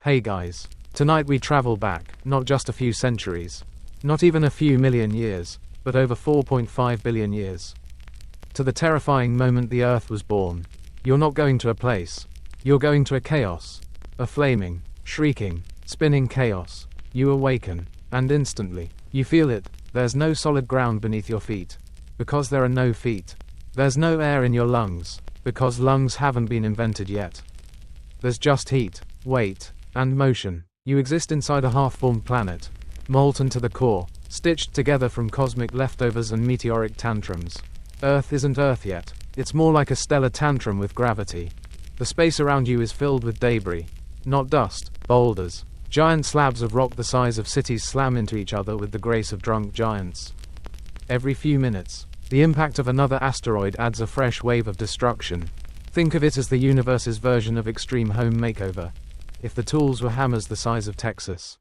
Hey guys, tonight we travel back, not just a few centuries, not even a few million years, but over 4.5 billion years. To the terrifying moment the Earth was born. You're not going to a place. You're going to a chaos. A flaming, shrieking, spinning chaos. You awaken, and instantly, you feel it. There's no solid ground beneath your feet. Because there are no feet. There's no air in your lungs. Because lungs haven't been invented yet. There's just heat, weight, and motion. You exist inside a half-formed planet, molten to the core, stitched together from cosmic leftovers and meteoric tantrums. Earth isn't Earth yet. It's more like a stellar tantrum with gravity. The space around you is filled with debris. Not dust, boulders. Giant slabs of rock the size of cities slam into each other with the grace of drunk giants. Every few minutes, the impact of another asteroid adds a fresh wave of destruction. Think of it as the universe's version of Extreme Home Makeover, if the tools were hammers the size of Texas.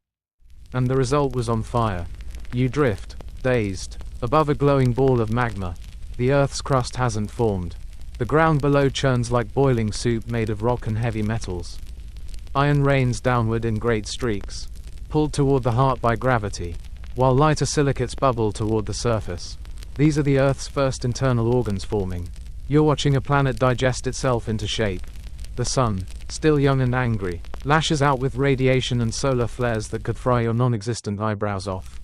And the result was on fire. You drift, dazed, above a glowing ball of magma. The Earth's crust hasn't formed. The ground below churns like boiling soup made of rock and heavy metals. Iron rains downward in great streaks, pulled toward the heart by gravity, while lighter silicates bubble toward the surface. These are the Earth's first internal organs forming. You're watching a planet digest itself into shape. The sun, still young and angry, lashes out with radiation and solar flares that could fry your non-existent eyebrows off.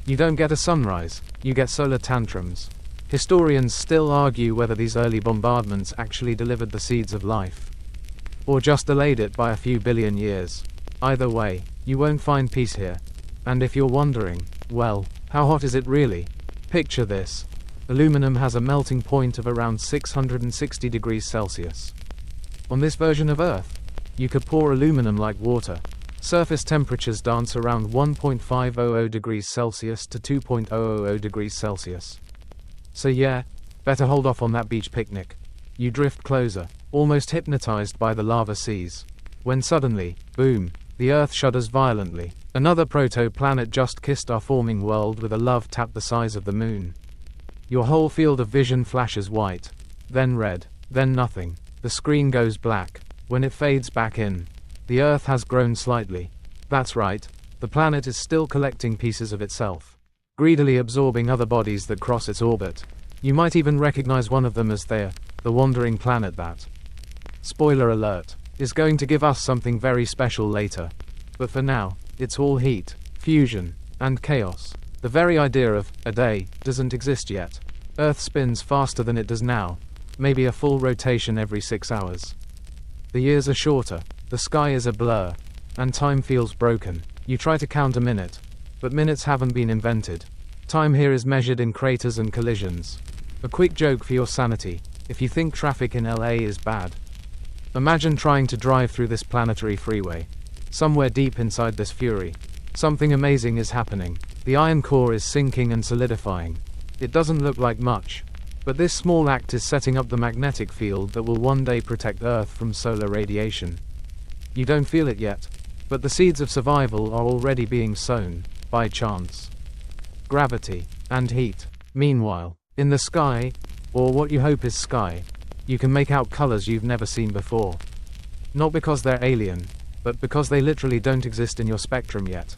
You don't get a sunrise, you get solar tantrums. Historians still argue whether these early bombardments actually delivered the seeds of life, or just delayed it by a few billion years. Either way, you won't find peace here. And if you're wondering, well, how hot is it really? Picture this. Aluminum has a melting point of around 660 degrees Celsius. On this version of Earth, you could pour aluminum like water. Surface temperatures dance around 1.500 degrees Celsius to 2.000 degrees Celsius. So yeah, better hold off on that beach picnic. You drift closer, almost hypnotized by the lava seas. When suddenly, boom, the Earth shudders violently. Another proto-planet just kissed our forming world with a love tap the size of the moon. Your whole field of vision flashes white, then red, then nothing. The screen goes black. When it fades back in, the Earth has grown slightly. That's right, the planet is still collecting pieces of itself, greedily absorbing other bodies that cross its orbit. You might even recognize one of them as the wandering planet that, spoiler alert, is going to give us something very special later. But for now, it's all heat, fusion, and chaos. The very idea of a day doesn't exist yet. Earth spins faster than it does now, maybe a full rotation every 6 hours. The years are shorter, the sky is a blur, and time feels broken. You try to count a minute, but minutes haven't been invented. Time here is measured in craters and collisions. A quick joke for your sanity, if you think traffic in LA is bad. Imagine trying to drive through this planetary freeway. Somewhere deep inside this fury, something amazing is happening. The iron core is sinking and solidifying. It doesn't look like much, but this small act is setting up the magnetic field that will one day protect Earth from solar radiation. You don't feel it yet, but the seeds of survival are already being sown, by chance. Gravity, and heat. Meanwhile, in the sky, or what you hope is sky, you can make out colors you've never seen before. Not because they're alien, but because they literally don't exist in your spectrum yet.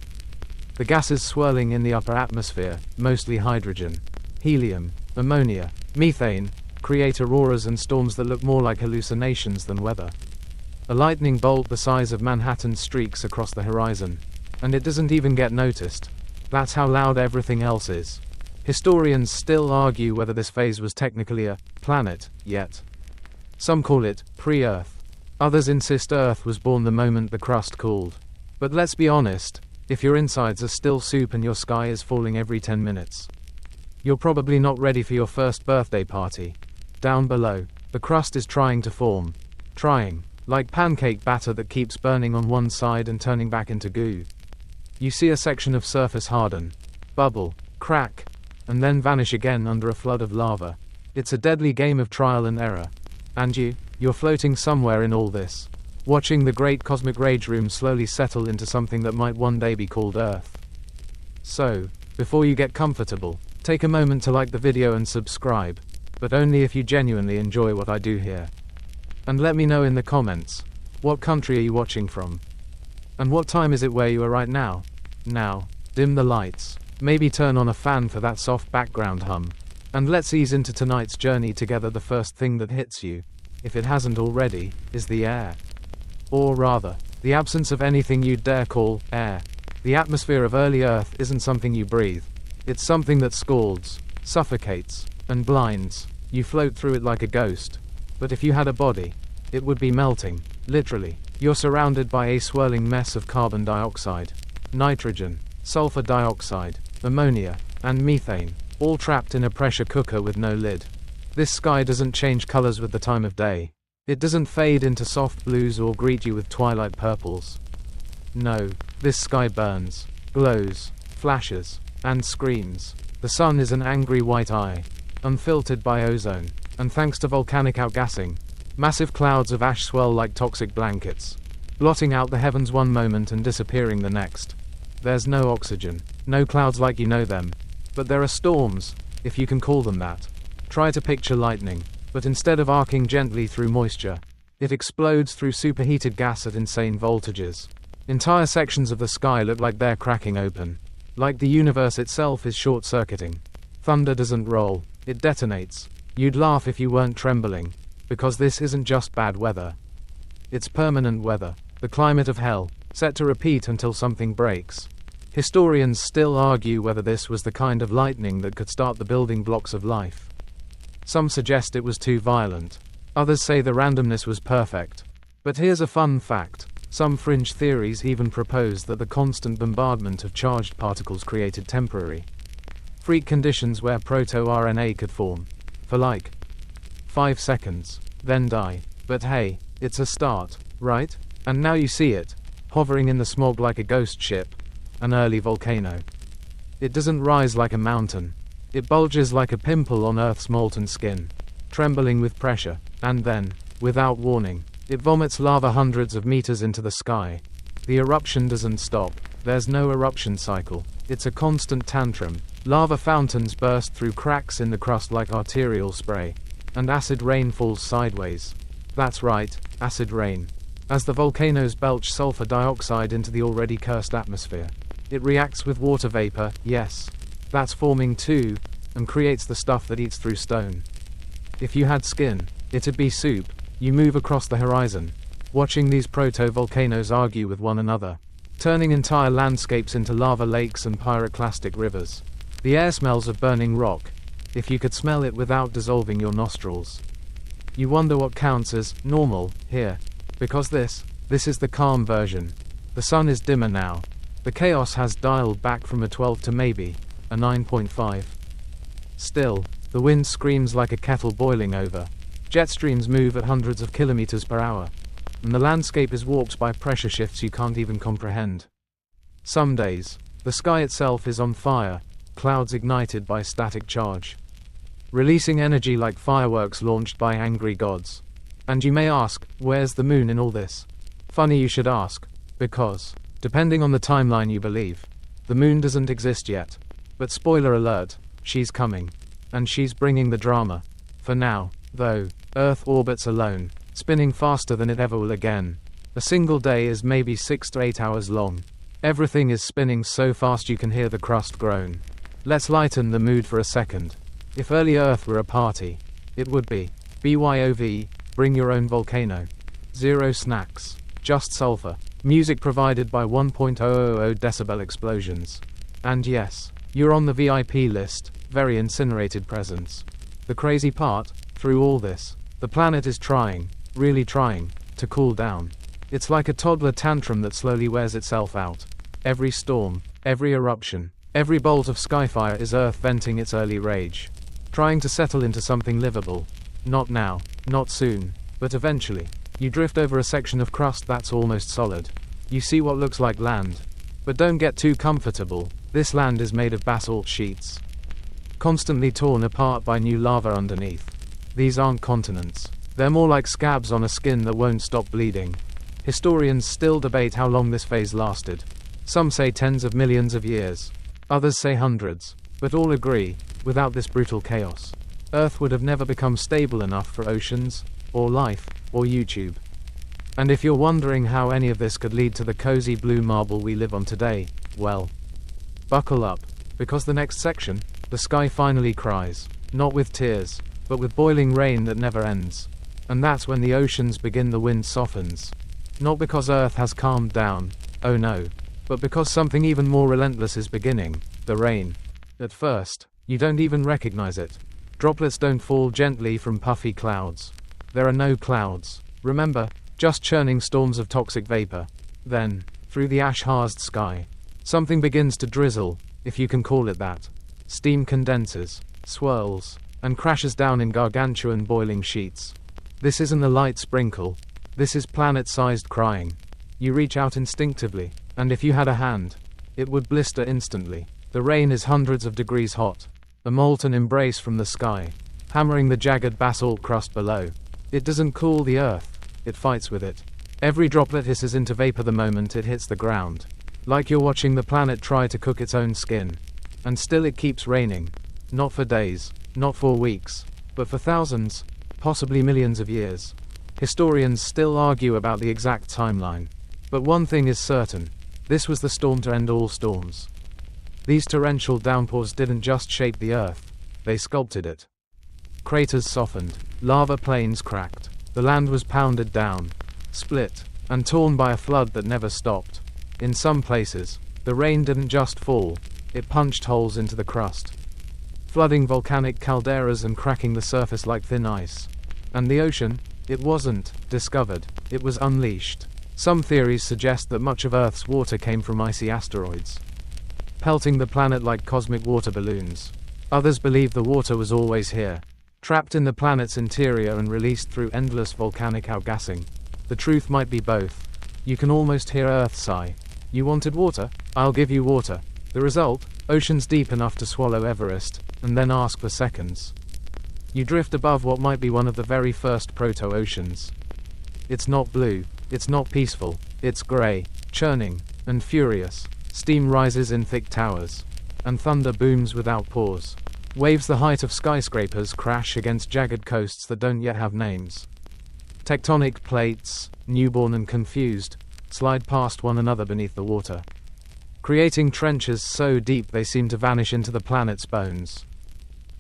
The gases swirling in the upper atmosphere, mostly hydrogen, helium, ammonia, methane, create auroras and storms that look more like hallucinations than weather. A lightning bolt the size of Manhattan streaks across the horizon, and it doesn't even get noticed. That's how loud everything else is. Historians still argue whether this phase was technically a planet yet. Some call it pre-Earth. Others insist Earth was born the moment the crust cooled. But let's be honest, if your insides are still soup and your sky is falling every 10 minutes, you're probably not ready for your first birthday party. Down below, the crust is trying to form. Trying, like pancake batter that keeps burning on one side and turning back into goo. You see a section of surface harden, bubble, crack, and then vanish again under a flood of lava. It's a deadly game of trial and error. And you're floating somewhere in all this, watching the great cosmic rage room slowly settle into something that might one day be called Earth. So, before you get comfortable, take a moment to like the video and subscribe, but only if you genuinely enjoy what I do here. And let me know in the comments, what country are you watching from? And what time is it where you are right now? Now, dim the lights. Maybe turn on a fan for that soft background hum. And let's ease into tonight's journey together. The first thing that hits you, if it hasn't already, is the air. Or rather, the absence of anything you'd dare call air. The atmosphere of early Earth isn't something you breathe. It's something that scalds, suffocates, and blinds. You float through it like a ghost. But if you had a body, it would be melting, literally. You're surrounded by a swirling mess of carbon dioxide, nitrogen, sulfur dioxide, ammonia, and methane, all trapped in a pressure cooker with no lid. This sky doesn't change colors with the time of day. It doesn't fade into soft blues or greet you with twilight purples. No, this sky burns, glows, flashes, and screams. The sun is an angry white eye, unfiltered by ozone, and thanks to volcanic outgassing, massive clouds of ash swell like toxic blankets, blotting out the heavens one moment and disappearing the next. There's no oxygen, no clouds like you know them, but there are storms, if you can call them that. Try to picture lightning, but instead of arcing gently through moisture, it explodes through superheated gas at insane voltages. Entire sections of the sky look like they're cracking open, like the universe itself is short-circuiting. Thunder doesn't roll, it detonates. You'd laugh if you weren't trembling, because this isn't just bad weather. It's permanent weather, the climate of hell, set to repeat until something breaks. Historians still argue whether this was the kind of lightning that could start the building blocks of life. Some suggest it was too violent. Others say the randomness was perfect. But here's a fun fact. Some fringe theories even propose that the constant bombardment of charged particles created temporary freak conditions where proto-RNA could form, for like 5 seconds, then die. But hey, it's a start, right? And now you see it, hovering in the smog like a ghost ship, an early volcano. It doesn't rise like a mountain. It bulges like a pimple on Earth's molten skin, trembling with pressure, and then, without warning, it vomits lava hundreds of meters into the sky. The eruption doesn't stop. There's no eruption cycle. It's a constant tantrum. Lava fountains burst through cracks in the crust like arterial spray, and acid rain falls sideways. That's right, acid rain. As the volcanoes belch sulfur dioxide into the already cursed atmosphere, it reacts with water vapor, yes, that's forming too, and creates the stuff that eats through stone. If you had skin, it'd be soup. You move across the horizon, watching these proto-volcanoes argue with one another, turning entire landscapes into lava lakes and pyroclastic rivers. The air smells of burning rock, if you could smell it without dissolving your nostrils. You wonder what counts as normal here, because this is the calm version. The sun is dimmer now. The chaos has dialed back from a 12 to maybe a 9.5. Still, the wind screams like a kettle boiling over. Jet streams move at hundreds of kilometers per hour, and the landscape is warped by pressure shifts you can't even comprehend. Some days, the sky itself is on fire, clouds ignited by static charge, releasing energy like fireworks launched by angry gods. And you may ask, where's the moon in all this? Funny you should ask, because, depending on the timeline you believe, the moon doesn't exist yet. But spoiler alert, she's coming. And she's bringing the drama. For now, though, Earth orbits alone, spinning faster than it ever will again. A single day is maybe 6 to 8 hours long. Everything is spinning so fast you can hear the crust groan. Let's lighten the mood for a second. If early Earth were a party, it would be BYOV, bring your own volcano. Zero snacks, just sulfur. Music provided by 1.000 decibel explosions. And yes, you're on the VIP list, very incinerated presence. The crazy part, through all this, the planet is trying, really trying, to cool down. It's like a toddler tantrum that slowly wears itself out. Every storm, every eruption, every bolt of skyfire is Earth venting its early rage, trying to settle into something livable. Not now, not soon, but eventually. You drift over a section of crust that's almost solid. You see what looks like land. But don't get too comfortable. This land is made of basalt sheets, constantly torn apart by new lava underneath. These aren't continents. They're more like scabs on a skin that won't stop bleeding. Historians still debate how long this phase lasted. Some say tens of millions of years. Others say hundreds. But all agree, without this brutal chaos, Earth would have never become stable enough for oceans, or life, or YouTube. And if you're wondering how any of this could lead to the cozy blue marble we live on today, well, buckle up, because the next section, the sky finally cries, not with tears, but with boiling rain that never ends. And that's when the oceans begin, the wind softens. Not because Earth has calmed down, oh no, but because something even more relentless is beginning, the rain. At first, you don't even recognize it. Droplets don't fall gently from puffy clouds. There are no clouds. Remember, just churning storms of toxic vapor. Then, through the ash-harzed sky, something begins to drizzle, if you can call it that. Steam condenses, swirls, and crashes down in gargantuan boiling sheets. This isn't a light sprinkle. This is planet-sized crying. You reach out instinctively, and if you had a hand, it would blister instantly. The rain is hundreds of degrees hot, a molten embrace from the sky, hammering the jagged basalt crust below. It doesn't cool the earth, it fights with it. Every droplet hisses into vapor the moment it hits the ground, like you're watching the planet try to cook its own skin. And still it keeps raining. Not for days, not for weeks, but for thousands, possibly millions of years. Historians still argue about the exact timeline. But one thing is certain, this was the storm to end all storms. These torrential downpours didn't just shape the earth, they sculpted it. Craters softened, lava plains cracked, the land was pounded down, split, and torn by a flood that never stopped. In some places, the rain didn't just fall, it punched holes into the crust, flooding volcanic calderas and cracking the surface like thin ice. And the ocean, it wasn't discovered, it was unleashed. Some theories suggest that much of Earth's water came from icy asteroids, pelting the planet like cosmic water balloons. Others believe the water was always here, trapped in the planet's interior and released through endless volcanic outgassing. The truth might be both. You can almost hear Earth sigh. You wanted water? I'll give you water. The result? Oceans deep enough to swallow Everest, and then ask for seconds. You drift above what might be one of the very first proto-oceans. It's not blue, it's not peaceful, it's grey, churning, and furious. Steam rises in thick towers, and thunder booms without pause. Waves the height of skyscrapers crash against jagged coasts that don't yet have names. Tectonic plates, newborn and confused, slide past one another beneath the water, creating trenches so deep they seem to vanish into the planet's bones.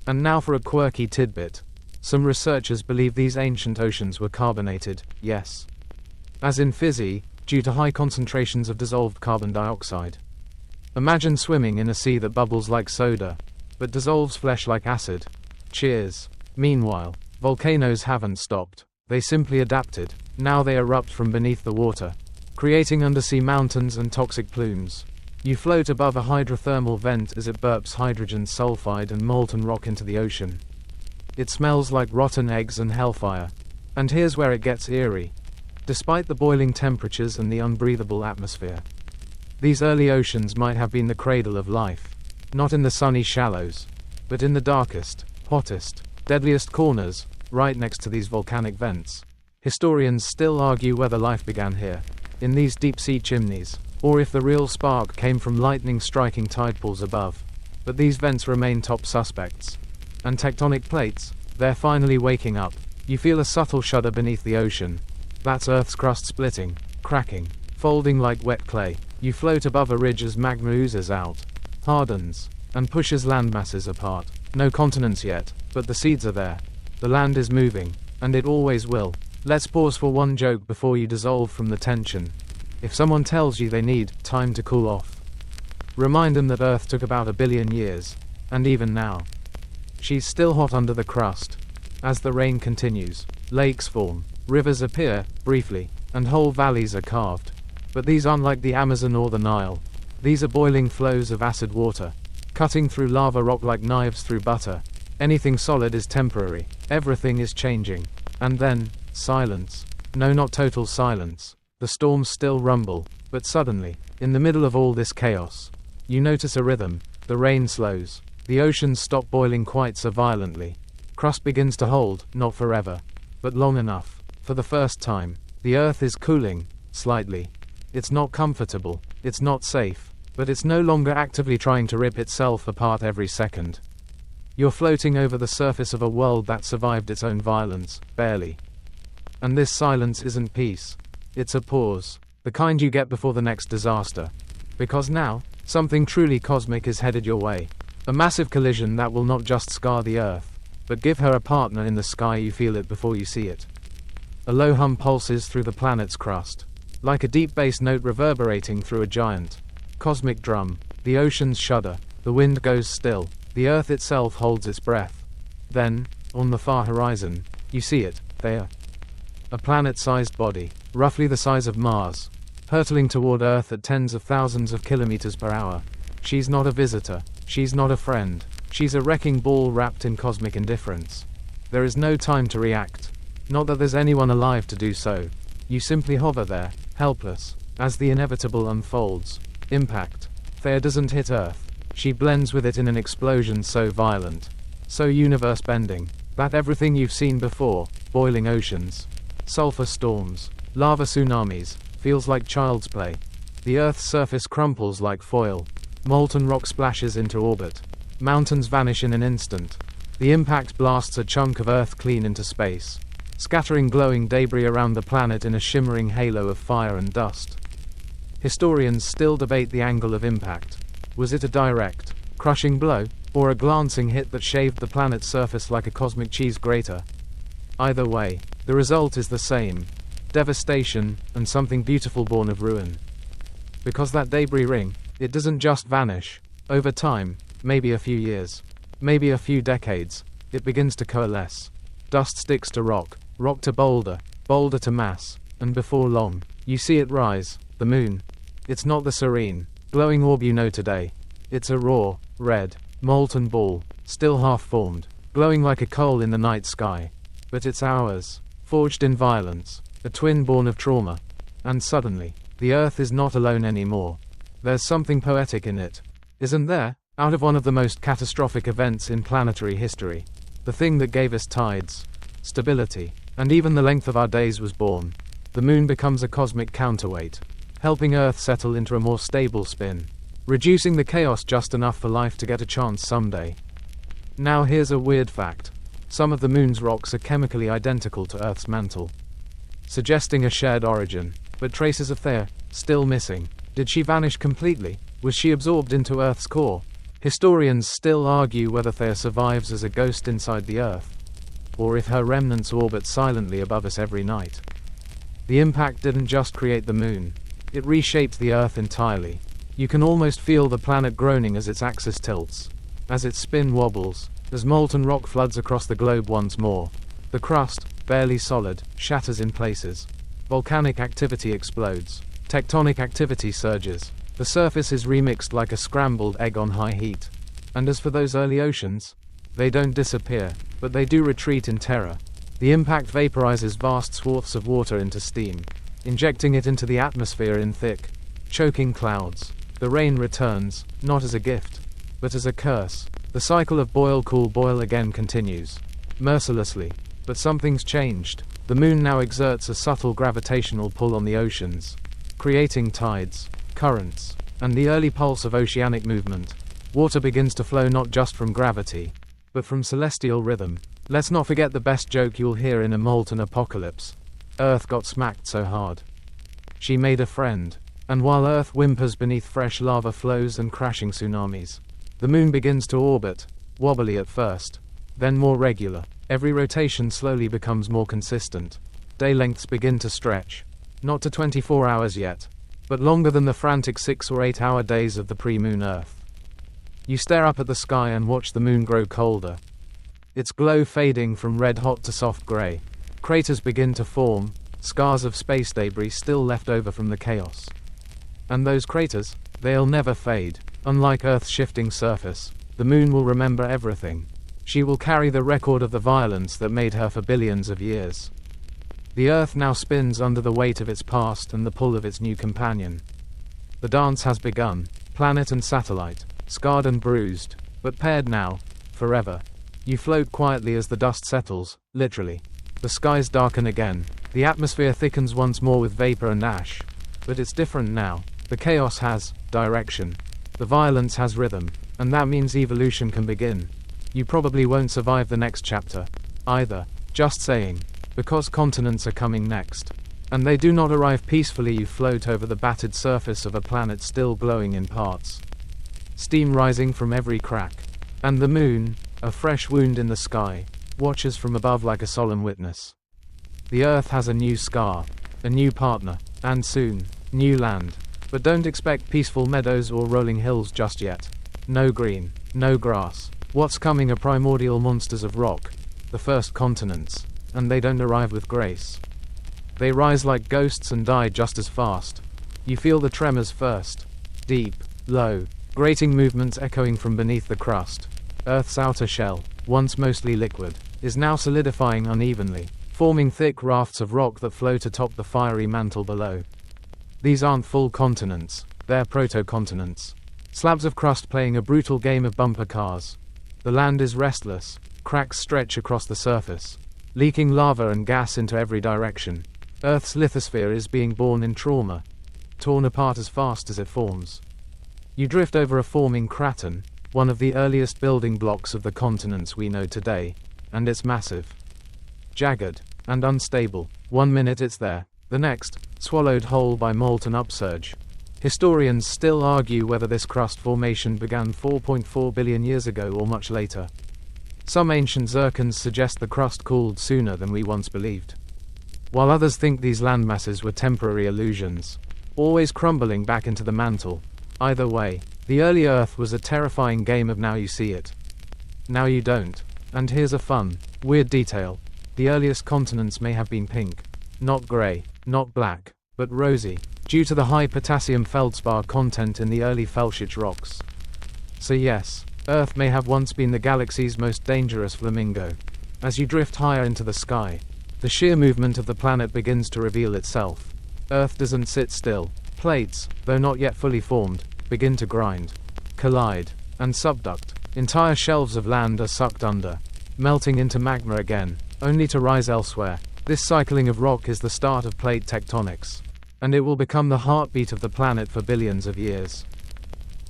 And now for a quirky tidbit. Some researchers believe these ancient oceans were carbonated, yes, as in fizzy, due to high concentrations of dissolved carbon dioxide. Imagine swimming in a sea that bubbles like soda, but dissolves flesh like acid. Cheers. Meanwhile, volcanoes haven't stopped. They simply adapted. Now they erupt from beneath the water, creating undersea mountains and toxic plumes. You float above a hydrothermal vent as it burps hydrogen sulfide and molten rock into the ocean. It smells like rotten eggs and hellfire. And here's where it gets eerie. Despite the boiling temperatures and the unbreathable atmosphere, these early oceans might have been the cradle of life. Not in the sunny shallows, but in the darkest, hottest, deadliest corners, right next to these volcanic vents. Historians still argue whether life began here, in these deep-sea chimneys, or if the real spark came from lightning striking tide pools above. But these vents remain top suspects. And tectonic plates, they're finally waking up. You feel a subtle shudder beneath the ocean. That's Earth's crust splitting, cracking, folding like wet clay. You float above a ridge as magma oozes out, hardens, and pushes landmasses apart. No continents yet, but the seeds are there. The land is moving, and it always will. Let's pause for one joke before you dissolve from the tension. If someone tells you they need time to cool off, remind them that Earth took about 1 billion years, and even now, she's still hot under the crust. As the rain continues, lakes form, rivers appear, briefly, and whole valleys are carved. But these aren't like the Amazon or the Nile. These are boiling flows of acid water, cutting through lava rock like knives through butter. Anything solid is temporary, everything is changing. And then, silence. No, not total silence. The storms still rumble, but suddenly, in the middle of all this chaos, you notice a rhythm. The rain slows. The oceans stop boiling quite so violently. Crust begins to hold, not forever, but long enough. For the first time, the Earth is cooling, slightly. It's not comfortable, it's not safe, but it's no longer actively trying to rip itself apart every second. You're floating over the surface of a world that survived its own violence, barely. And this silence isn't peace. It's a pause. The kind you get before the next disaster. Because now, something truly cosmic is headed your way. A massive collision that will not just scar the Earth, but give her a partner in the sky. You feel it before you see it. A low hum pulses through the planet's crust, like a deep bass note reverberating through a giant cosmic drum. The oceans shudder, the wind goes still, the Earth itself holds its breath. Then, on the far horizon, you see it, there. A planet-sized body, roughly the size of Mars, hurtling toward Earth at tens of thousands of kilometers per hour. She's not a visitor, she's not a friend, she's a wrecking ball wrapped in cosmic indifference. There is no time to react. Not that there's anyone alive to do so. You simply hover there, helpless, as the inevitable unfolds. Impact. Thea doesn't hit Earth. She blends with it in an explosion so violent, so universe-bending, that everything you've seen before, boiling oceans, sulfur storms, lava tsunamis, feels like child's play. The Earth's surface crumples like foil. Molten rock splashes into orbit. Mountains vanish in an instant. The impact blasts a chunk of Earth clean into space, scattering glowing debris around the planet in a shimmering halo of fire and dust. Historians still debate the angle of impact. Was it a direct, crushing blow, or a glancing hit that shaved the planet's surface like a cosmic cheese grater? Either way, the result is the same: devastation, and something beautiful born of ruin. Because that debris ring, it doesn't just vanish. Over time, maybe a few years, maybe a few decades, it begins to coalesce. Dust sticks to rock, rock to boulder, boulder to mass, and before long, you see it rise, the moon. It's not the serene, glowing orb you know today. It's a raw, red, molten ball, still half-formed, glowing like a coal in the night sky. But it's ours, forged in violence, a twin born of trauma. And suddenly, the Earth is not alone anymore. There's something poetic in it, isn't there? Out of one of the most catastrophic events in planetary history, the thing that gave us tides, stability, and even the length of our days was born. The moon becomes a cosmic counterweight, helping Earth settle into a more stable spin, reducing the chaos just enough for life to get a chance someday. Now here's a weird fact. Some of the moon's rocks are chemically identical to Earth's mantle, suggesting a shared origin, but traces of Thea, still missing. Did she vanish completely? Was she absorbed into Earth's core? Historians still argue whether Thea survives as a ghost inside the Earth, or if her remnants orbit silently above us every night. The impact didn't just create the moon, it reshaped the Earth entirely. You can almost feel the planet groaning as its axis tilts, as its spin wobbles, as molten rock floods across the globe once more. The crust, barely solid, shatters in places. Volcanic activity explodes. Tectonic activity surges. The surface is remixed like a scrambled egg on high heat. And as for those early oceans, they don't disappear, but they do retreat in terror. The impact vaporizes vast swaths of water into steam, injecting it into the atmosphere in thick, choking clouds. The rain returns, not as a gift, but as a curse. The cycle of boil cool boil again continues, mercilessly. But something's changed. The moon now exerts a subtle gravitational pull on the oceans, creating tides, currents, and the early pulse of oceanic movement. Water begins to flow not just from gravity, but from celestial rhythm. Let's not forget the best joke you'll hear in a molten apocalypse. Earth got smacked so hard. She made a friend. And while Earth whimpers beneath fresh lava flows and crashing tsunamis, the moon begins to orbit, wobbly at first, then more regular. Every rotation slowly becomes more consistent. Day lengths begin to stretch, not to 24 hours yet, but longer than the frantic 6 or 8 hour days of the pre-moon Earth. You stare up at the sky and watch the moon grow colder, its glow fading from red-hot to soft gray. Craters begin to form, scars of space debris still left over from the chaos. And those craters, they'll never fade. Unlike Earth's shifting surface, the moon will remember everything. She will carry the record of the violence that made her for billions of years. The Earth now spins under the weight of its past and the pull of its new companion. The dance has begun, planet and satellite, scarred and bruised, but paired now, forever. You float quietly as the dust settles, literally. The skies darken again, the atmosphere thickens once more with vapor and ash. But it's different now. The chaos has direction. The violence has rhythm, and that means evolution can begin. You probably won't survive the next chapter, either. Just saying. Because continents are coming next. And they do not arrive peacefully. You float over the battered surface of a planet still glowing in parts. Steam rising from every crack. And the moon, a fresh wound in the sky, watches from above like a solemn witness. The Earth has a new scar, a new partner, and soon, new land. But don't expect peaceful meadows or rolling hills just yet. No green, no grass. What's coming are primordial monsters of rock, the first continents, and they don't arrive with grace. They rise like ghosts and die just as fast. You feel the tremors first. Deep, low, grating movements echoing from beneath the crust. Earth's outer shell, once mostly liquid, is now solidifying unevenly, forming thick rafts of rock that float atop the fiery mantle below. These aren't full continents, they're proto-continents. Slabs of crust playing a brutal game of bumper cars. The land is restless, cracks stretch across the surface, leaking lava and gas into every direction. Earth's lithosphere is being born in trauma, torn apart as fast as it forms. You drift over a forming craton, one of the earliest building blocks of the continents we know today, and it's massive. Jagged and unstable. One minute it's there, the next, swallowed whole by molten upsurge. Historians still argue whether this crust formation began 4.4 billion years ago or much later. Some ancient zircons suggest the crust cooled sooner than we once believed, while others think these landmasses were temporary illusions, always crumbling back into the mantle. Either way, the early Earth was a terrifying game of now you see it, now you don't. And here's a fun, weird detail. The earliest continents may have been pink. Not grey, not black, but rosy, due to the high potassium feldspar content in the early Felsic rocks. So yes, Earth may have once been the galaxy's most dangerous flamingo. As you drift higher into the sky, the sheer movement of the planet begins to reveal itself. Earth doesn't sit still. Plates, though not yet fully formed, begin to grind, collide, and subduct. Entire shelves of land are sucked under, melting into magma again, only to rise elsewhere. This cycling of rock is the start of plate tectonics, and it will become the heartbeat of the planet for billions of years.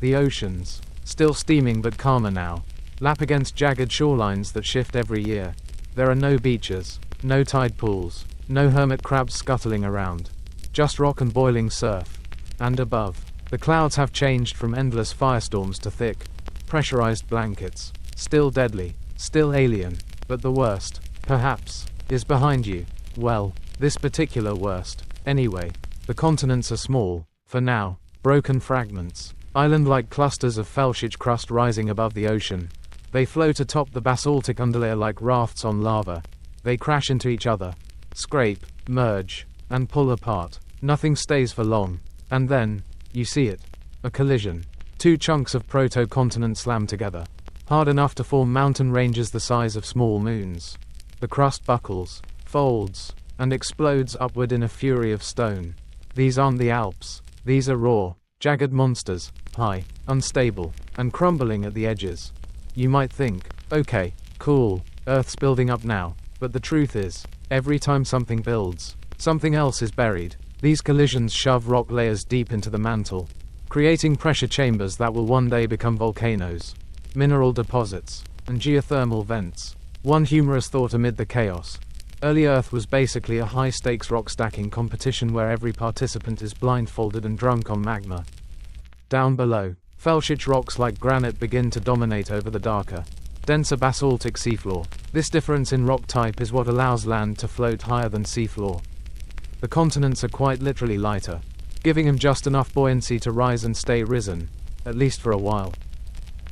The oceans, still steaming but calmer now, lap against jagged shorelines that shift every year. There are no beaches, no tide pools, no hermit crabs scuttling around, just rock and boiling surf. And above, the clouds have changed from endless firestorms to thick, pressurized blankets, still deadly, still alien, but the worst, perhaps, is behind you. Well, this particular worst, anyway. The continents are small, for now, broken fragments, island-like clusters of Felsic crust rising above the ocean. They float atop the basaltic underlayer like rafts on lava. They crash into each other, scrape, merge, and pull apart. Nothing stays for long. And then, you see it. A collision. Two chunks of proto-continent slam together, hard enough to form mountain ranges the size of small moons. The crust buckles, folds, and explodes upward in a fury of stone. These aren't the Alps. These are raw, jagged monsters, high, unstable, and crumbling at the edges. You might think, okay, cool, Earth's building up now. But the truth is, every time something builds, something else is buried. These collisions shove rock layers deep into the mantle, creating pressure chambers that will one day become volcanoes, mineral deposits, and geothermal vents. One humorous thought amid the chaos. Early Earth was basically a high-stakes rock stacking competition where every participant is blindfolded and drunk on magma. Down below, Felsic rocks like granite begin to dominate over the darker, denser basaltic seafloor. This difference in rock type is what allows land to float higher than seafloor. The continents are quite literally lighter, giving them just enough buoyancy to rise and stay risen, at least for a while.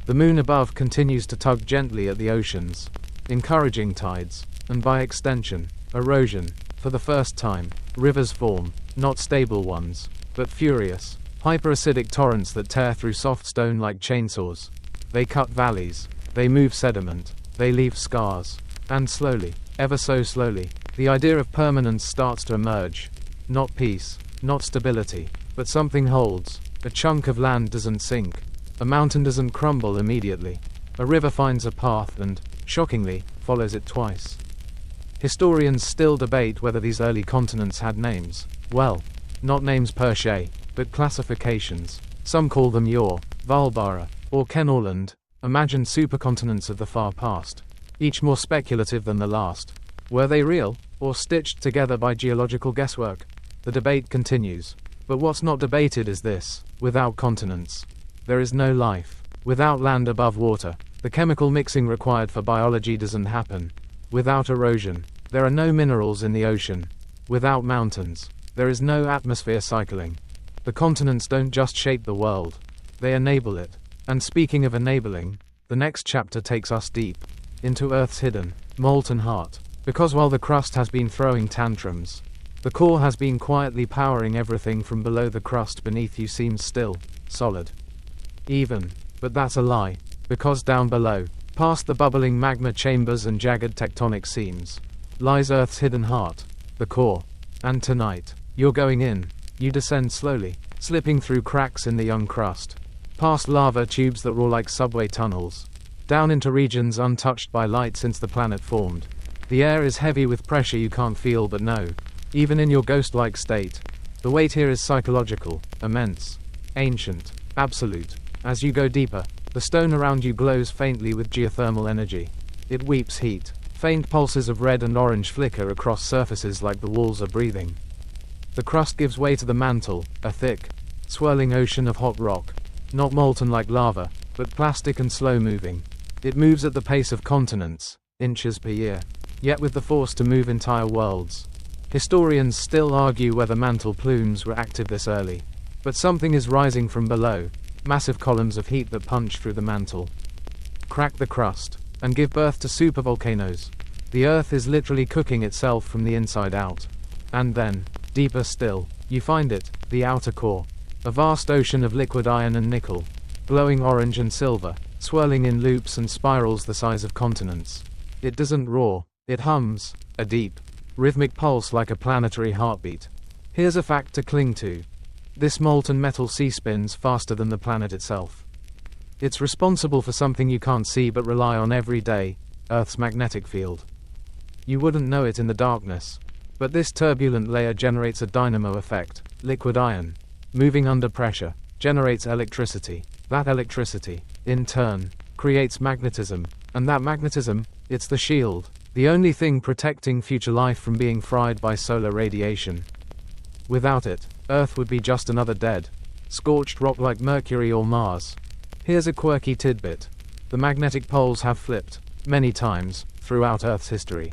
The moon above continues to tug gently at the oceans, encouraging tides, and by extension, erosion. For the first time, rivers form, not stable ones, but furious, hyperacidic torrents that tear through soft stone like chainsaws. They cut valleys, they move sediment, they leave scars, and slowly, ever so slowly, the idea of permanence starts to emerge. Not peace, not stability, but something holds. A chunk of land doesn't sink. A mountain doesn't crumble immediately. A river finds a path and, shockingly, follows it twice. Historians still debate whether these early continents had names. Well, not names per se, but classifications. Some call them Ur, Valbara, or Kenorland, imagined supercontinents of the far past, each more speculative than the last. Were they real, or stitched together by geological guesswork? The debate continues. But what's not debated is this: without continents, there is no life. Without land above water, the chemical mixing required for biology doesn't happen. Without erosion, there are no minerals in the ocean. Without mountains, there is no atmosphere cycling. The continents don't just shape the world, they enable it. And speaking of enabling, the next chapter takes us deep into Earth's hidden, molten heart. Because while the crust has been throwing tantrums, the core has been quietly powering everything from below. The crust beneath you seems still, solid, even. But that's a lie, because down below, past the bubbling magma chambers and jagged tectonic seams, lies Earth's hidden heart, the core. And tonight, you're going in. You descend slowly, slipping through cracks in the young crust, past lava tubes that roar like subway tunnels, down into regions untouched by light since the planet formed. The air is heavy with pressure you can't feel but know. Even in your ghost-like state, the weight here is psychological, immense, ancient, absolute. As you go deeper, the stone around you glows faintly with geothermal energy. It weeps heat. Faint pulses of red and orange flicker across surfaces like the walls are breathing. The crust gives way to the mantle, a thick, swirling ocean of hot rock. Not molten like lava, but plastic and slow-moving. It moves at the pace of continents, inches per year, yet with the force to move entire worlds. Historians still argue whether mantle plumes were active this early. But something is rising from below, massive columns of heat that punch through the mantle, crack the crust, and give birth to supervolcanoes. The Earth is literally cooking itself from the inside out. And then, deeper still, you find it, the outer core. A vast ocean of liquid iron and nickel, glowing orange and silver, swirling in loops and spirals the size of continents. It doesn't roar, it hums, a deep, rhythmic pulse like a planetary heartbeat. Here's a fact to cling to. This molten metal sea spins faster than the planet itself. It's responsible for something you can't see but rely on every day, Earth's magnetic field. You wouldn't know it in the darkness, but this turbulent layer generates a dynamo effect. Liquid iron, moving under pressure, generates electricity. That electricity, in turn, creates magnetism, and that magnetism, it's the shield, the only thing protecting future life from being fried by solar radiation. Without it, Earth would be just another dead, scorched rock like Mercury or Mars. Here's a quirky tidbit. The magnetic poles have flipped, many times, throughout Earth's history.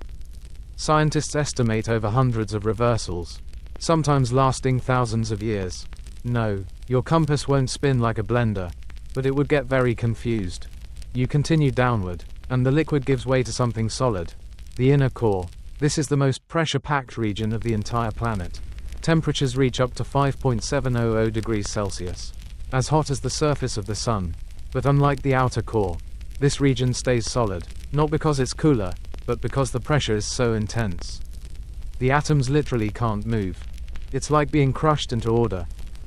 Scientists estimate over hundreds of reversals, sometimes lasting thousands of years. No, your compass won't spin like a blender, but it would get very confused. You continue downward, and the liquid gives way to something solid. The inner core. This is the most pressure-packed region of the entire planet. Temperatures reach up to 5.700 degrees Celsius. As hot as the surface of the sun. But unlike the outer core, this region stays solid, not because it's cooler, but because the pressure is so intense. The atoms literally can't move. It's like being crushed into order.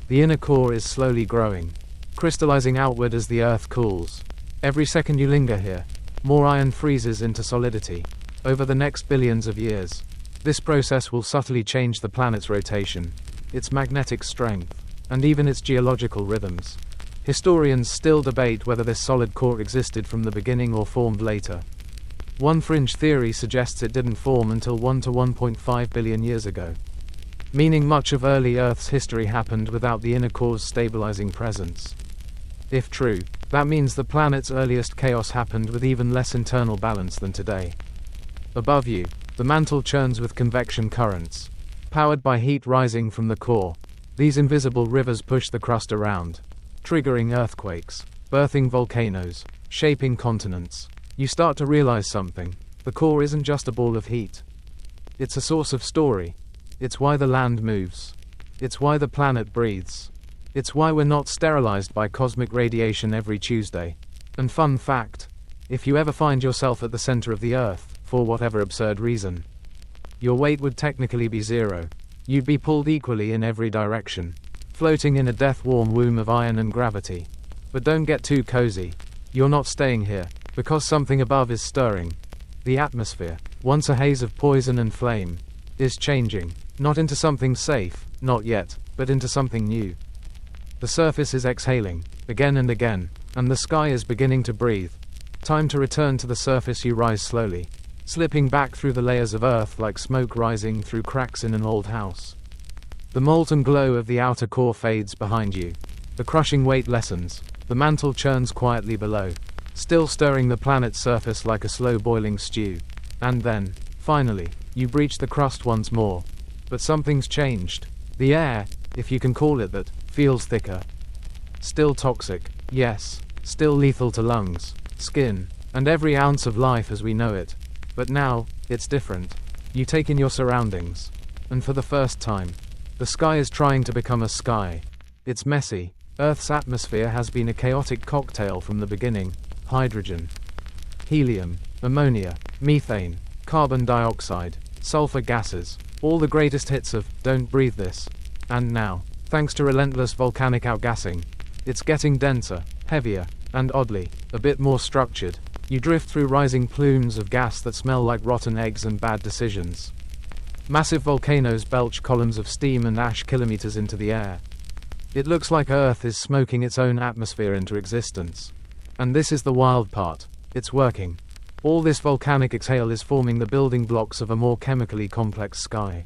The inner core is slowly growing, crystallizing outward as the Earth cools. Every second you linger here, more iron freezes into solidity. Over the next billions of years, this process will subtly change the planet's rotation, its magnetic strength, and even its geological rhythms. Historians still debate whether this solid core existed from the beginning or formed later. One fringe theory suggests it didn't form until 1 to 1.5 billion years ago, meaning much of early Earth's history happened without the inner core's stabilizing presence. If true, that means the planet's earliest chaos happened with even less internal balance than today. Above you, the mantle churns with convection currents, powered by heat rising from the core. These invisible rivers push the crust around, triggering earthquakes, birthing volcanoes, shaping continents. You start to realize something. The core isn't just a ball of heat. It's a source of story. It's why the land moves. It's why the planet breathes. It's why we're not sterilized by cosmic radiation every Tuesday. And fun fact, if you ever find yourself at the center of the Earth, for whatever absurd reason, your weight would technically be zero. You'd be pulled equally in every direction, floating in a death-warm womb of iron and gravity. But don't get too cozy. You're not staying here, because something above is stirring. The atmosphere, once a haze of poison and flame, is changing, not into something safe, not yet, but into something new. The surface is exhaling, again and again, and the sky is beginning to breathe. Time to return to the surface. You rise slowly, slipping back through the layers of earth like smoke rising through cracks in an old house. The molten glow of the outer core fades behind you. The crushing weight lessens. The mantle churns quietly below, still stirring the planet's surface like a slow-boiling stew. And then, finally, you breach the crust once more. But something's changed. The air, if you can call it that, feels thicker. Still toxic, yes. Still lethal to lungs, skin, and every ounce of life as we know it. But now, it's different. You take in your surroundings. And for the first time, the sky is trying to become a sky. It's messy. Earth's atmosphere has been a chaotic cocktail from the beginning. Hydrogen, helium, ammonia, methane, carbon dioxide, sulfur gases, all the greatest hits of "don't breathe this." And now, thanks to relentless volcanic outgassing, it's getting denser, heavier, and oddly, a bit more structured. You drift through rising plumes of gas that smell like rotten eggs and bad decisions. Massive volcanoes belch columns of steam and ash kilometers into the air. It looks like Earth is smoking its own atmosphere into existence. And this is the wild part. It's working. All this volcanic exhale is forming the building blocks of a more chemically complex sky.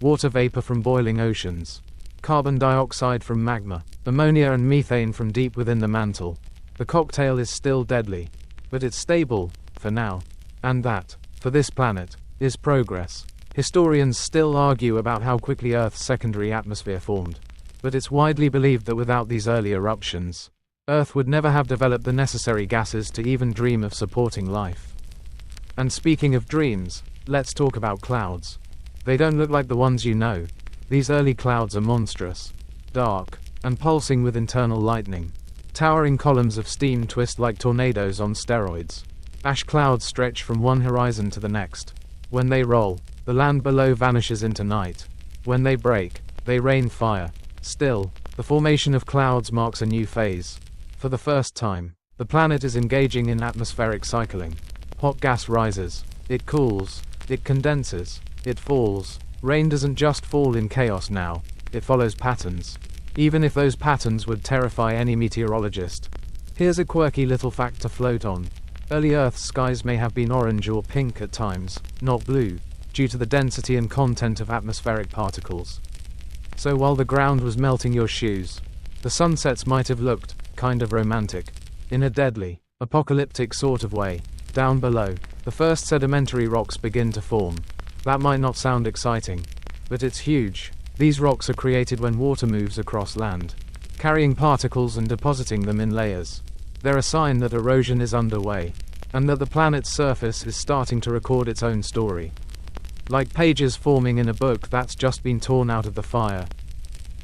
Water vapor from boiling oceans. Carbon dioxide from magma. Ammonia and methane from deep within the mantle. The cocktail is still deadly. But it's stable, for now. And that, for this planet, is progress. Historians still argue about how quickly Earth's secondary atmosphere formed. But it's widely believed that without these early eruptions, Earth would never have developed the necessary gases to even dream of supporting life. And speaking of dreams, let's talk about clouds. They don't look like the ones you know. These early clouds are monstrous, dark, and pulsing with internal lightning. Towering columns of steam twist like tornadoes on steroids. Ash clouds stretch from one horizon to the next. When they roll, the land below vanishes into night. When they break, they rain fire. Still, the formation of clouds marks a new phase. For the first time, the planet is engaging in atmospheric cycling. Hot gas rises. It cools. It condenses. It falls. Rain doesn't just fall in chaos now. It follows patterns. Even if those patterns would terrify any meteorologist. Here's a quirky little fact to float on. Early Earth's skies may have been orange or pink at times, not blue, due to the density and content of atmospheric particles. So while the ground was melting your shoes, the sunsets might have looked kind of romantic. In a deadly, apocalyptic sort of way. Down below, the first sedimentary rocks begin to form. That might not sound exciting, but it's huge. These rocks are created when water moves across land, carrying particles and depositing them in layers. They're a sign that erosion is underway, and that the planet's surface is starting to record its own story. Like pages forming in a book that's just been torn out of the fire.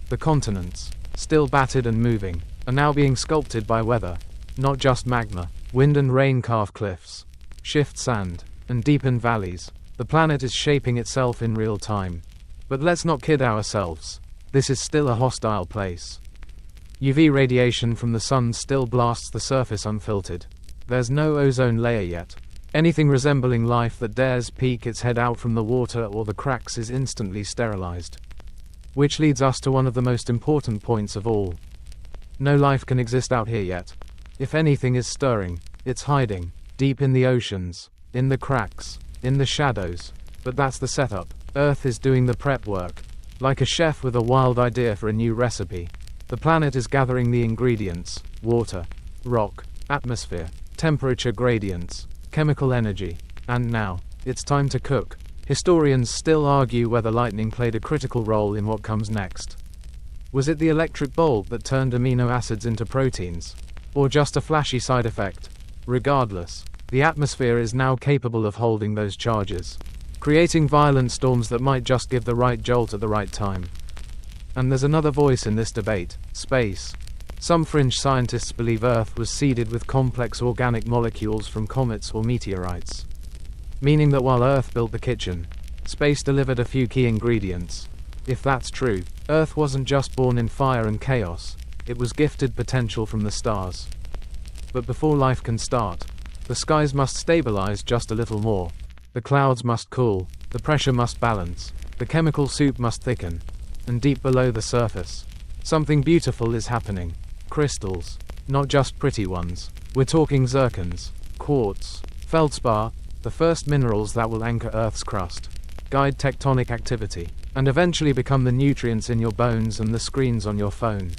The continents, still battered and moving, are now being sculpted by weather, not just magma. Wind and rain carve cliffs, shift sand, and deepen valleys. The planet is shaping itself in real time. But let's not kid ourselves. This is still a hostile place. UV radiation from the sun still blasts the surface unfiltered. There's no ozone layer yet. Anything resembling life that dares peek its head out from the water or the cracks is instantly sterilized. Which leads us to one of the most important points of all. No life can exist out here yet. If anything is stirring, it's hiding, deep in the oceans, in the cracks, in the shadows. But that's the setup. Earth is doing the prep work. Like a chef with a wild idea for a new recipe. The planet is gathering the ingredients: water, rock, atmosphere, temperature gradients, chemical energy. And now, it's time to cook. Historians still argue whether lightning played a critical role in what comes next. Was it the electric bolt that turned amino acids into proteins? Or just a flashy side effect? Regardless, the atmosphere is now capable of holding those charges, creating violent storms that might just give the right jolt at the right time. And there's another voice in this debate: space. Some fringe scientists believe Earth was seeded with complex organic molecules from comets or meteorites. Meaning that while Earth built the kitchen, space delivered a few key ingredients. If that's true, Earth wasn't just born in fire and chaos, it was gifted potential from the stars. But before life can start, the skies must stabilize just a little more. The clouds must cool, the pressure must balance, the chemical soup must thicken. And deep below the surface, something beautiful is happening. Crystals, not just pretty ones. We're talking zircons, quartz, feldspar, the first minerals that will anchor Earth's crust, guide tectonic activity, and eventually become the nutrients in your bones and the screens on your phone.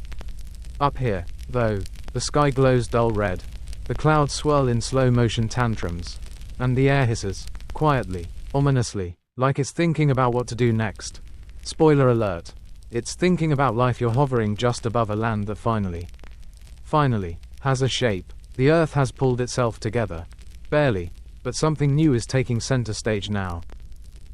Up here, though, the sky glows dull red, the clouds swirl in slow-motion tantrums, and the air hisses, quietly, ominously, like it's thinking about what to do next. Spoiler alert. It's thinking about life. You're hovering just above a land that finally has a shape. The earth has pulled itself together. Barely, but something new is taking center stage now.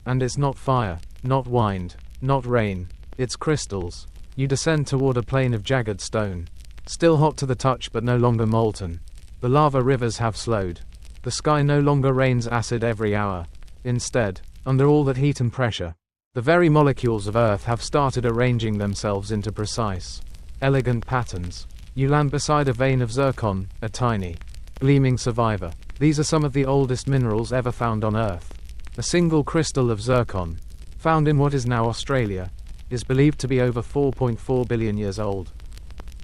And it's not fire, not wind, not rain, it's crystals. You descend toward a plain of jagged stone. Still hot to the touch but no longer molten. The lava rivers have slowed. The sky no longer rains acid every hour. Instead, under all that heat and pressure, the very molecules of Earth have started arranging themselves into precise, elegant patterns. You land beside a vein of zircon, a tiny, gleaming survivor. These are some of the oldest minerals ever found on Earth. A single crystal of zircon, found in what is now Australia, is believed to be over 4.4 billion years old.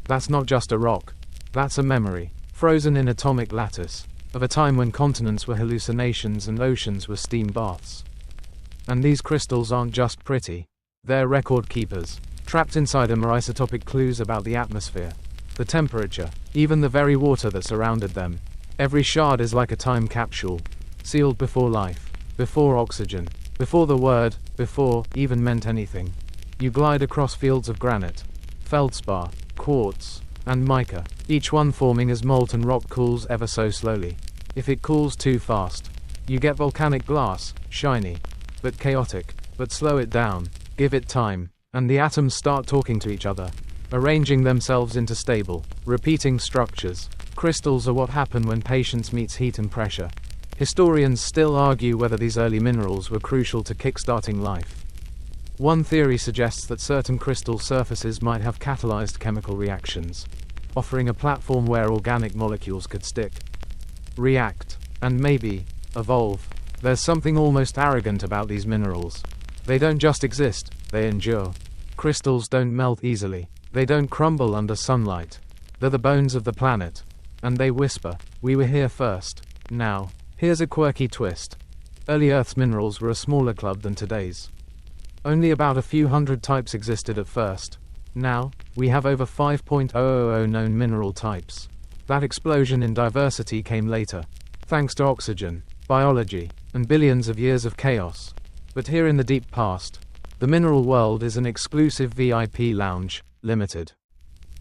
That's not just a rock. That's a memory, frozen in atomic lattice, of a time when continents were hallucinations and oceans were steam baths. And these crystals aren't just pretty. They're record keepers. Trapped inside them are isotopic clues about the atmosphere, the temperature, even the very water that surrounded them. Every shard is like a time capsule, sealed before life, before oxygen, before the word, before, even meant anything. You glide across fields of granite, feldspar, quartz, and mica, each one forming as molten rock cools ever so slowly. If it cools too fast, you get volcanic glass, shiny, but chaotic. But slow it down, give it time, and the atoms start talking to each other, arranging themselves into stable, repeating structures. Crystals are what happen when patience meets heat and pressure. Historians still argue whether these early minerals were crucial to kickstarting life. One theory suggests that certain crystal surfaces might have catalyzed chemical reactions, offering a platform where organic molecules could stick, react, and maybe evolve. There's something almost arrogant about these minerals. They don't just exist, they endure. Crystals don't melt easily. They don't crumble under sunlight. They're the bones of the planet. And they whisper, "We were here first." Now, here's a quirky twist. Early Earth's minerals were a smaller club than today's. Only about a few hundred types existed at first. Now, we have over 5,000 known mineral types. That explosion in diversity came later, thanks to oxygen, biology, and billions of years of chaos. But here in the deep past, the mineral world is an exclusive VIP lounge, limited,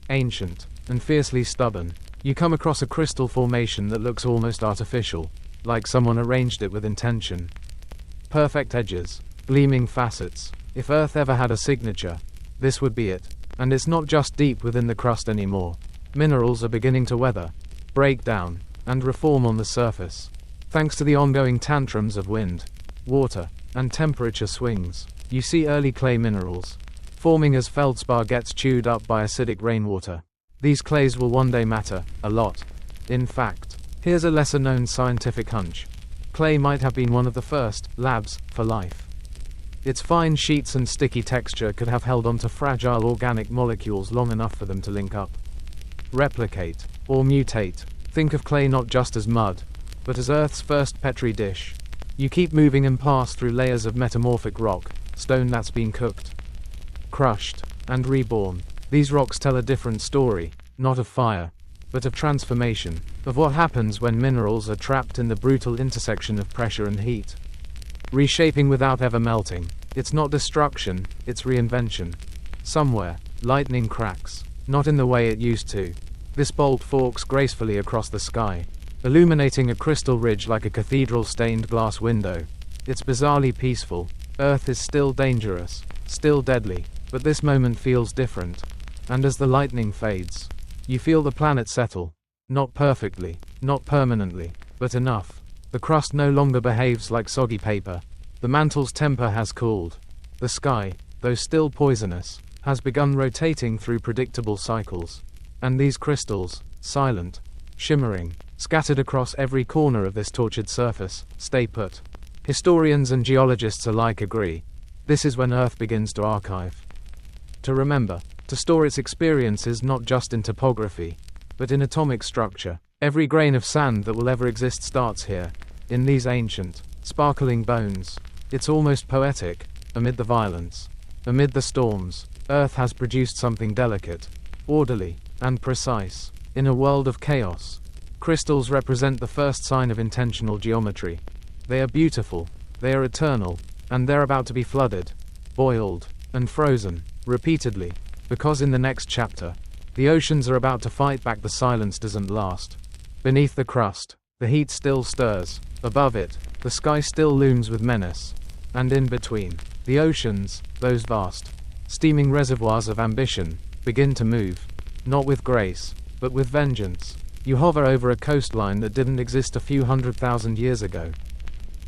ancient, and fiercely stubborn. You come across a crystal formation that looks almost artificial, like someone arranged it with intention. Perfect edges, gleaming facets. If Earth ever had a signature, this would be it. And it's not just deep within the crust anymore. Minerals are beginning to weather, break down, and reform on the surface. Thanks to the ongoing tantrums of wind, water, and temperature swings, you see early clay minerals forming as feldspar gets chewed up by acidic rainwater. These clays will one day matter a lot. In fact, here's a lesser-known scientific hunch. Clay might have been one of the first labs for life. Its fine sheets and sticky texture could have held onto fragile organic molecules long enough for them to link up, replicate, or mutate. Think of clay not just as mud, but as Earth's first petri dish. You keep moving and pass through layers of metamorphic rock, stone that's been cooked, crushed, and reborn. These rocks tell a different story, not of fire, but of transformation, of what happens when minerals are trapped in the brutal intersection of pressure and heat. Reshaping without ever melting. It's not destruction, it's reinvention. Somewhere, lightning cracks, not in the way it used to. This bolt forks gracefully across the sky, illuminating a crystal ridge like a cathedral-stained glass window. It's bizarrely peaceful. Earth is still dangerous, still deadly, but this moment feels different. And as the lightning fades, you feel the planet settle. Not perfectly, not permanently, but enough. The crust no longer behaves like soggy paper. The mantle's temper has cooled. The sky, though still poisonous, has begun rotating through predictable cycles. And these crystals, silent, shimmering, scattered across every corner of this tortured surface, stay put. Historians and geologists alike agree. This is when Earth begins to archive, to remember, to store its experiences not just in topography, but in atomic structure. Every grain of sand that will ever exist starts here, in these ancient, sparkling bones. It's almost poetic, amid the violence. Amid the storms, Earth has produced something delicate, orderly, and precise. In a world of chaos, crystals represent the first sign of intentional geometry. They are beautiful, they are eternal, and they're about to be flooded, boiled, and frozen, repeatedly, because in the next chapter, the oceans are about to fight back. The silence doesn't last. Beneath the crust, the heat still stirs. Above it, the sky still looms with menace. And in between, the oceans, those vast, steaming reservoirs of ambition, begin to move. Not with grace, but with vengeance. You hover over a coastline that didn't exist a few 100,000 years ago.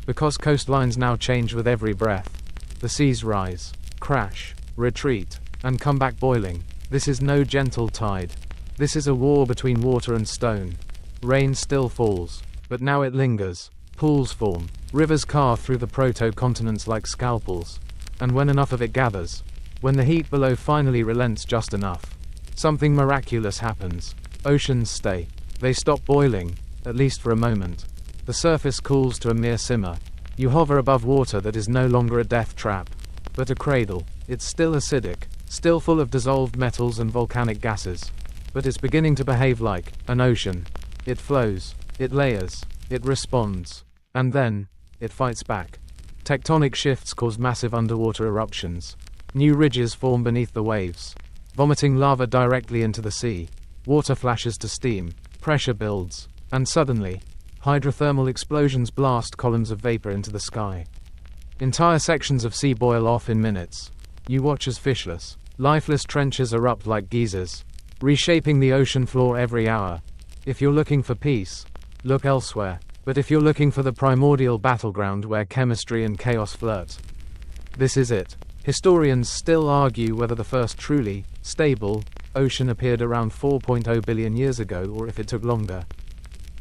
Because coastlines now change with every breath. The seas rise, crash, retreat, and come back boiling. This is no gentle tide. This is a war between water and stone. Rain still falls, but now it lingers. Pools form, rivers carve through the proto-continents like scalpels. And when enough of it gathers, when the heat below finally relents just enough, something miraculous happens. Oceans stay. They stop boiling, at least for a moment. The surface cools to a mere simmer. You hover above water that is no longer a death trap, but a cradle. It's still acidic, still full of dissolved metals and volcanic gases. But it's beginning to behave like an ocean. It flows, it layers, it responds. And then, it fights back. Tectonic shifts cause massive underwater eruptions. New ridges form beneath the waves, vomiting lava directly into the sea. Water flashes to steam, pressure builds, and suddenly, hydrothermal explosions blast columns of vapor into the sky. Entire sections of sea boil off in minutes. You watch as fishless, lifeless trenches erupt like geysers, reshaping the ocean floor every hour. If you're looking for peace, look elsewhere. But if you're looking for the primordial battleground where chemistry and chaos flirt, this is it. Historians still argue whether the first truly stable ocean appeared around 4.0 billion years ago or if it took longer.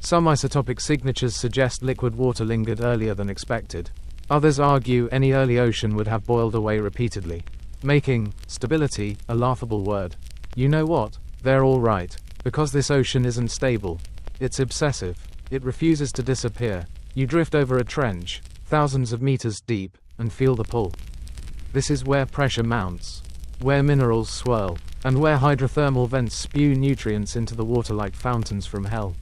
Some isotopic signatures suggest liquid water lingered earlier than expected. Others argue any early ocean would have boiled away repeatedly, making stability a laughable word. You know what? They're all right, because this ocean isn't stable. It's obsessive. It refuses to disappear. You drift over a trench, thousands of meters deep, and feel the pull. This is where pressure mounts, where minerals swirl, and where hydrothermal vents spew nutrients into the water like fountains from hell.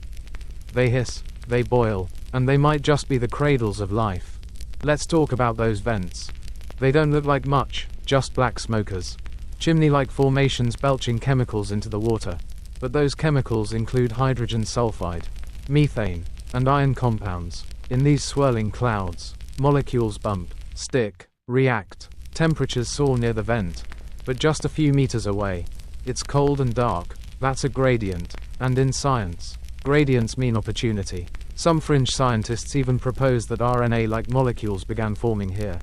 They hiss, they boil, and they might just be the cradles of life. Let's talk about those vents. They don't look like much, just black smokers. Chimney-like formations belching chemicals into the water. But those chemicals include hydrogen sulfide, methane, and iron compounds. In these swirling clouds, molecules bump, stick, react. Temperatures soar near the vent. But just a few meters away, it's cold and dark. That's a gradient. And in science, gradients mean opportunity. Some fringe scientists even propose that RNA-like molecules began forming here.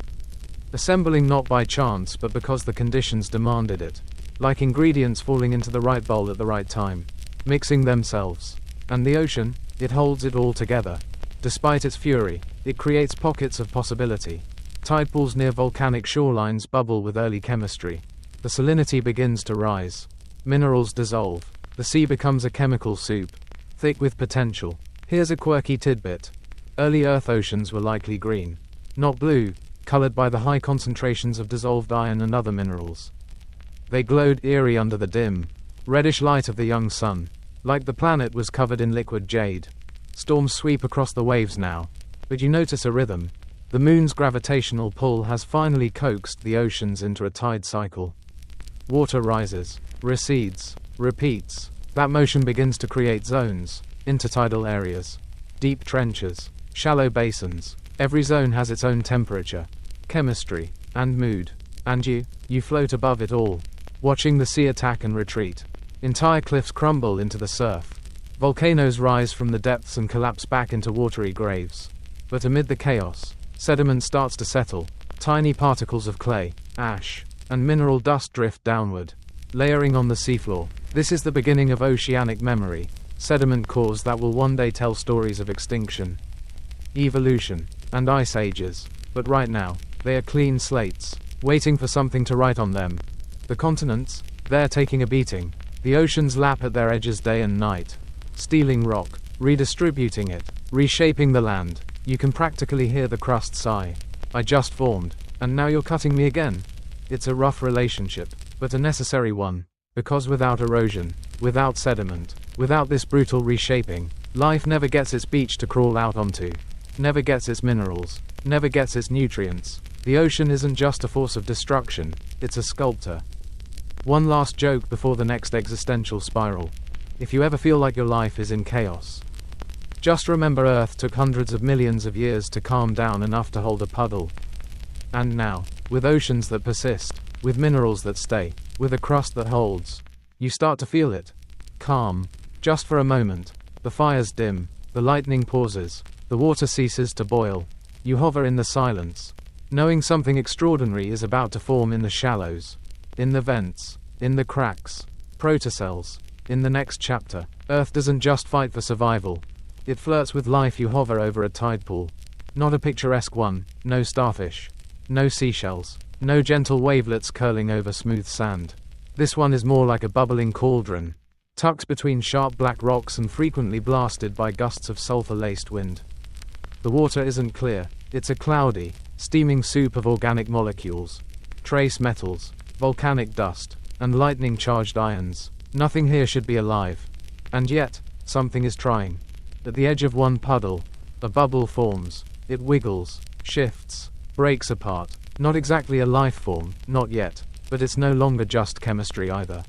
Assembling not by chance but because the conditions demanded it. Like ingredients falling into the right bowl at the right time. Mixing themselves. And the ocean, it holds it all together. Despite its fury, it creates pockets of possibility. Tide pools near volcanic shorelines bubble with early chemistry. The salinity begins to rise. Minerals dissolve. The sea becomes a chemical soup, thick with potential. Here's a quirky tidbit. Early Earth oceans were likely green, not blue, colored by the high concentrations of dissolved iron and other minerals. They glowed eerie under the dim, reddish light of the young sun, like the planet was covered in liquid jade. Storms sweep across the waves now, but you notice a rhythm. The moon's gravitational pull has finally coaxed the oceans into a tide cycle. Water rises, recedes, repeats. That motion begins to create zones, intertidal areas, deep trenches, shallow basins. Every zone has its own temperature, chemistry, and mood. And you float above it all, watching the sea attack and retreat. Entire cliffs crumble into the surf. Volcanoes rise from the depths and collapse back into watery graves. But amid the chaos, sediment starts to settle. Tiny particles of clay, ash, and mineral dust drift downward, layering on the seafloor. This is the beginning of oceanic memory, sediment cores that will one day tell stories of extinction, evolution, and ice ages. But right now, they are clean slates, waiting for something to write on them. The continents, they're taking a beating. The oceans lap at their edges day and night, stealing rock, redistributing it, reshaping the land. You can practically hear the crust sigh. I just formed, and now you're cutting me again. It's a rough relationship, but a necessary one, because without erosion, without sediment, without this brutal reshaping, life never gets its beach to crawl out onto, never gets its minerals, never gets its nutrients. The ocean isn't just a force of destruction, it's a sculptor. One last joke before the next existential spiral. If you ever feel like your life is in chaos, just remember Earth took hundreds of millions of years to calm down enough to hold a puddle. And now, with oceans that persist, with minerals that stay, with a crust that holds, you start to feel it. Calm. Just for a moment. The fires dim, the lightning pauses, the water ceases to boil. You hover in the silence, knowing something extraordinary is about to form in the shallows, in the vents, in the cracks. Protocells. In the next chapter, Earth doesn't just fight for survival. It flirts with life. You hover over a tide pool. Not a picturesque one, no starfish, no seashells, no gentle wavelets curling over smooth sand. This one is more like a bubbling cauldron, tucked between sharp black rocks and frequently blasted by gusts of sulfur-laced wind. The water isn't clear, it's a cloudy, steaming soup of organic molecules, trace metals, volcanic dust, and lightning-charged ions. Nothing here should be alive. And yet, something is trying. At the edge of one puddle, a bubble forms. It wiggles, shifts, breaks apart. Not exactly a life form, not yet, but it's no longer just chemistry either.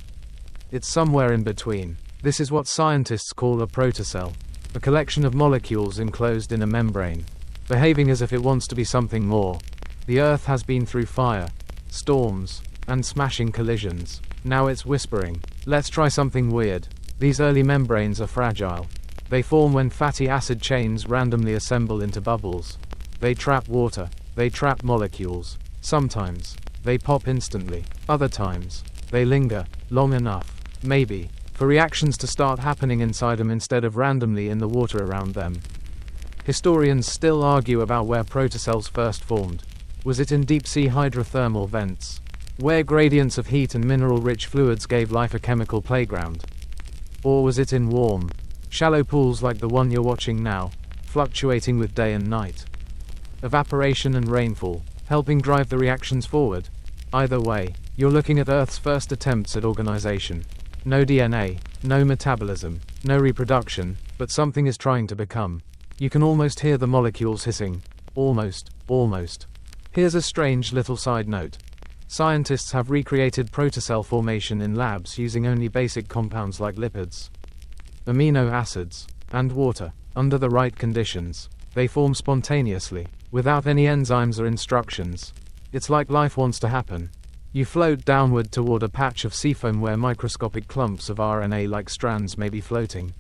It's somewhere in between. This is what scientists call a protocell, a collection of molecules enclosed in a membrane, behaving as if it wants to be something more. The Earth has been through fire, storms, and smashing collisions. Now it's whispering, let's try something weird. These early membranes are fragile. They form when fatty acid chains randomly assemble into bubbles. They trap water, they trap molecules. Sometimes, they pop instantly. Other times, they linger, long enough, maybe, for reactions to start happening inside them instead of randomly in the water around them. Historians still argue about where protocells first formed. Was it in deep-sea hydrothermal vents, where gradients of heat and mineral-rich fluids gave life a chemical playground? Or was it in warm, shallow pools like the one you're watching now, fluctuating with day and night? Evaporation and rainfall, helping drive the reactions forward. Either way, you're looking at Earth's first attempts at organization. No DNA, no metabolism, no reproduction, but something is trying to become. You can almost hear the molecules hissing. Almost. Here's a strange little side note. Scientists have recreated protocell formation in labs using only basic compounds like lipids, amino acids, and water. Under the right conditions, they form spontaneously, without any enzymes or instructions. It's like life wants to happen. You float downward toward a patch of seafoam where microscopic clumps of RNA-like strands may be floating.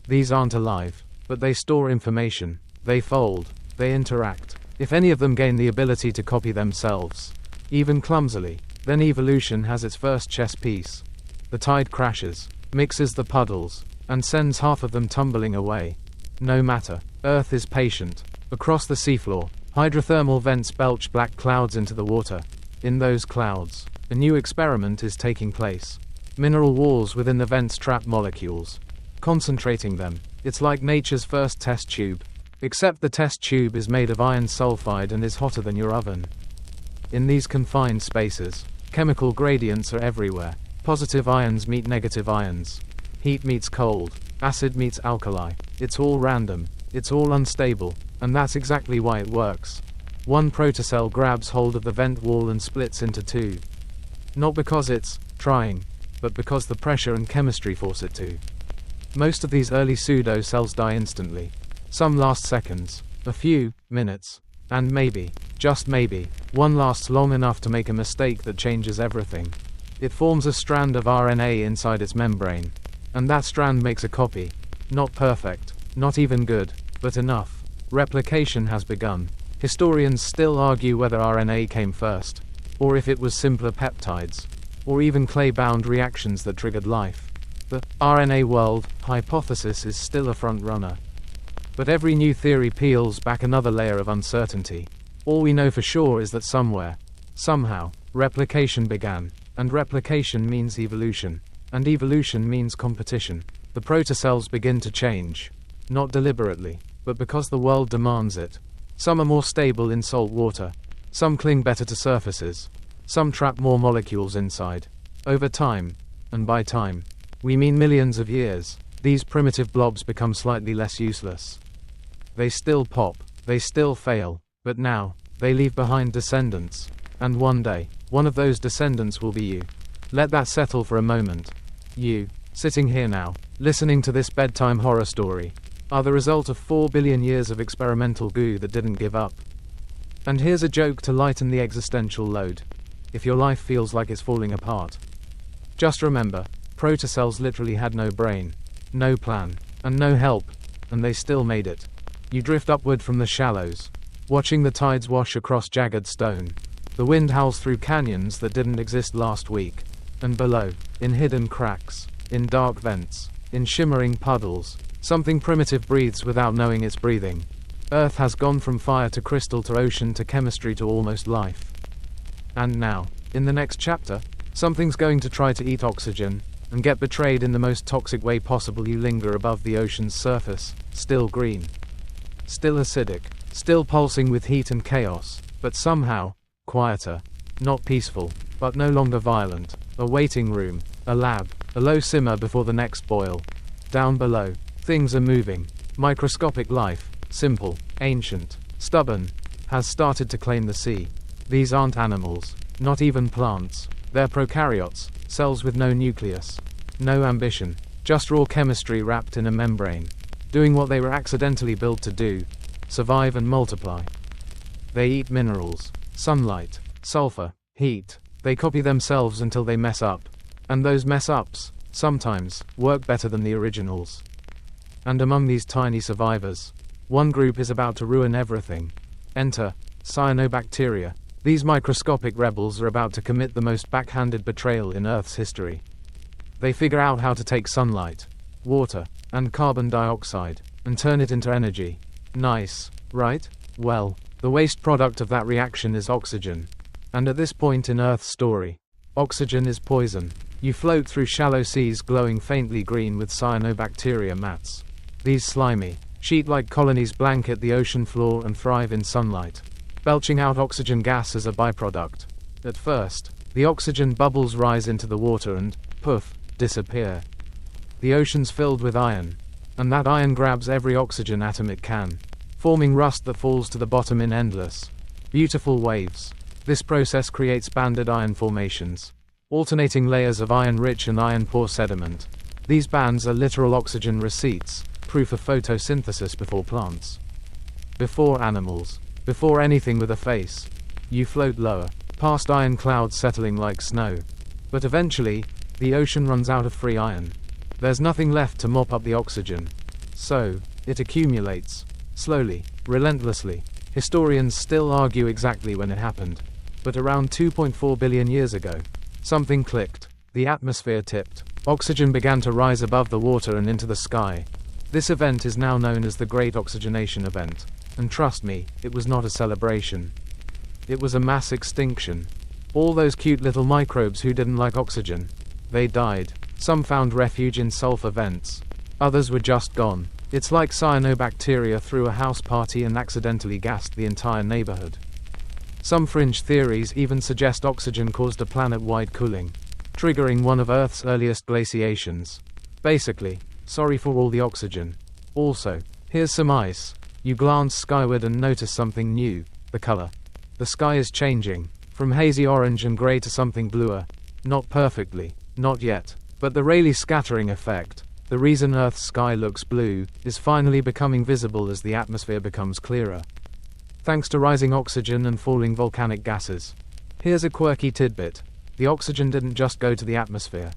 These aren't alive, but they store information, they fold, they interact. If any of them gain the ability to copy themselves, even clumsily, then evolution has its first chess piece. The tide crashes, mixes the puddles, and sends half of them tumbling away. No matter, Earth is patient. Across the seafloor, hydrothermal vents belch black clouds into the water. In those clouds, a new experiment is taking place. Mineral walls within the vents trap molecules, concentrating them. It's like nature's first test tube, except the test tube is made of iron sulfide and is hotter than your oven. In these confined spaces, chemical gradients are everywhere. Positive ions meet negative ions. Heat meets cold. Acid meets alkali. It's all random. It's all unstable. And that's exactly why it works. One protocell grabs hold of the vent wall and splits into two. Not because it's trying, but because the pressure and chemistry force it to. Most of these early pseudo-cells die instantly. Some last seconds, a few minutes, and maybe, just maybe, one lasts long enough to make a mistake that changes everything. It forms a strand of RNA inside its membrane, and that strand makes a copy. Not perfect, not even good, but enough. Replication has begun. Historians still argue whether RNA came first, or if it was simpler peptides, or even clay-bound reactions that triggered life. The RNA world hypothesis is still a front-runner. But every new theory peels back another layer of uncertainty. All we know for sure is that somewhere, somehow, replication began, and replication means evolution, and evolution means competition. The protocells begin to change, not deliberately, but because the world demands it. Some are more stable in salt water, some cling better to surfaces, Some trap more molecules inside. Over time, and by time, we mean millions of years, these primitive blobs become slightly less useless. They still pop, they still fail, but now, they leave behind descendants. And one day, one of those descendants will be you. Let that settle for a moment. You, sitting here now, listening to this bedtime horror story, are the result of 4 billion years of experimental goo that didn't give up. And here's a joke to lighten the existential load. If your life feels like it's falling apart, just remember, protocells literally had no brain, no plan, and no help, and they still made it. You drift upward from the shallows, watching the tides wash across jagged stone. The wind howls through canyons that didn't exist last week, and below, in hidden cracks, in dark vents, in shimmering puddles, something primitive breathes without knowing it's breathing. Earth has gone from fire to crystal to ocean to chemistry to almost life. And now, in the next chapter, something's going to try to eat oxygen, and get betrayed in the most toxic way possible. You linger above the ocean's surface, still green, still acidic, still pulsing with heat and chaos, but somehow, quieter, not peaceful, but no longer violent. A waiting room, a lab, a low simmer before the next boil. Down below, things are moving. Microscopic life, simple, ancient, stubborn, has started to claim the sea. These aren't animals, not even plants. They're prokaryotes, cells with no nucleus, no ambition, just raw chemistry wrapped in a membrane, doing what they were accidentally built to do: survive and multiply. They eat minerals, sunlight, sulfur, heat. They copy themselves until they mess up. And those mess-ups, sometimes, work better than the originals. And among these tiny survivors, one group is about to ruin everything. Enter cyanobacteria. These microscopic rebels are about to commit the most backhanded betrayal in Earth's history. They figure out how to take sunlight, water, and carbon dioxide, and turn it into energy. Nice, right? Well, the waste product of that reaction is oxygen. And at this point in Earth's story, oxygen is poison. You float through shallow seas glowing faintly green with cyanobacteria mats. These slimy, sheet-like colonies blanket the ocean floor and thrive in sunlight, belching out oxygen gas as a byproduct. At first, the oxygen bubbles rise into the water and, poof, disappear. The ocean's filled with iron, and that iron grabs every oxygen atom it can, forming rust that falls to the bottom in endless, beautiful waves. This process creates banded iron formations, alternating layers of iron-rich and iron-poor sediment. These bands are literal oxygen receipts, proof of photosynthesis before plants, before animals, before anything with a face. You float lower, past iron clouds settling like snow. But eventually, the ocean runs out of free iron. There's nothing left to mop up the oxygen. So, it accumulates. Slowly, relentlessly. Historians still argue exactly when it happened. But around 2.4 billion years ago, something clicked. The atmosphere tipped. Oxygen began to rise above the water and into the sky. This event is now known as the Great Oxygenation Event. And trust me, it was not a celebration. It was a mass extinction. All those cute little microbes who didn't like oxygen, they died. Some found refuge in sulfur vents. Others were just gone. It's like cyanobacteria threw a house party and accidentally gassed the entire neighborhood. Some fringe theories even suggest oxygen caused a planet-wide cooling, triggering one of Earth's earliest glaciations. Basically, sorry for all the oxygen. Also, here's some ice. You glance skyward and notice something new: the color. The sky is changing, from hazy orange and gray to something bluer. Not perfectly, not yet, but the Rayleigh scattering effect, the reason Earth's sky looks blue, is finally becoming visible as the atmosphere becomes clearer, thanks to rising oxygen and falling volcanic gases. Here's a quirky tidbit: the oxygen didn't just go to the atmosphere.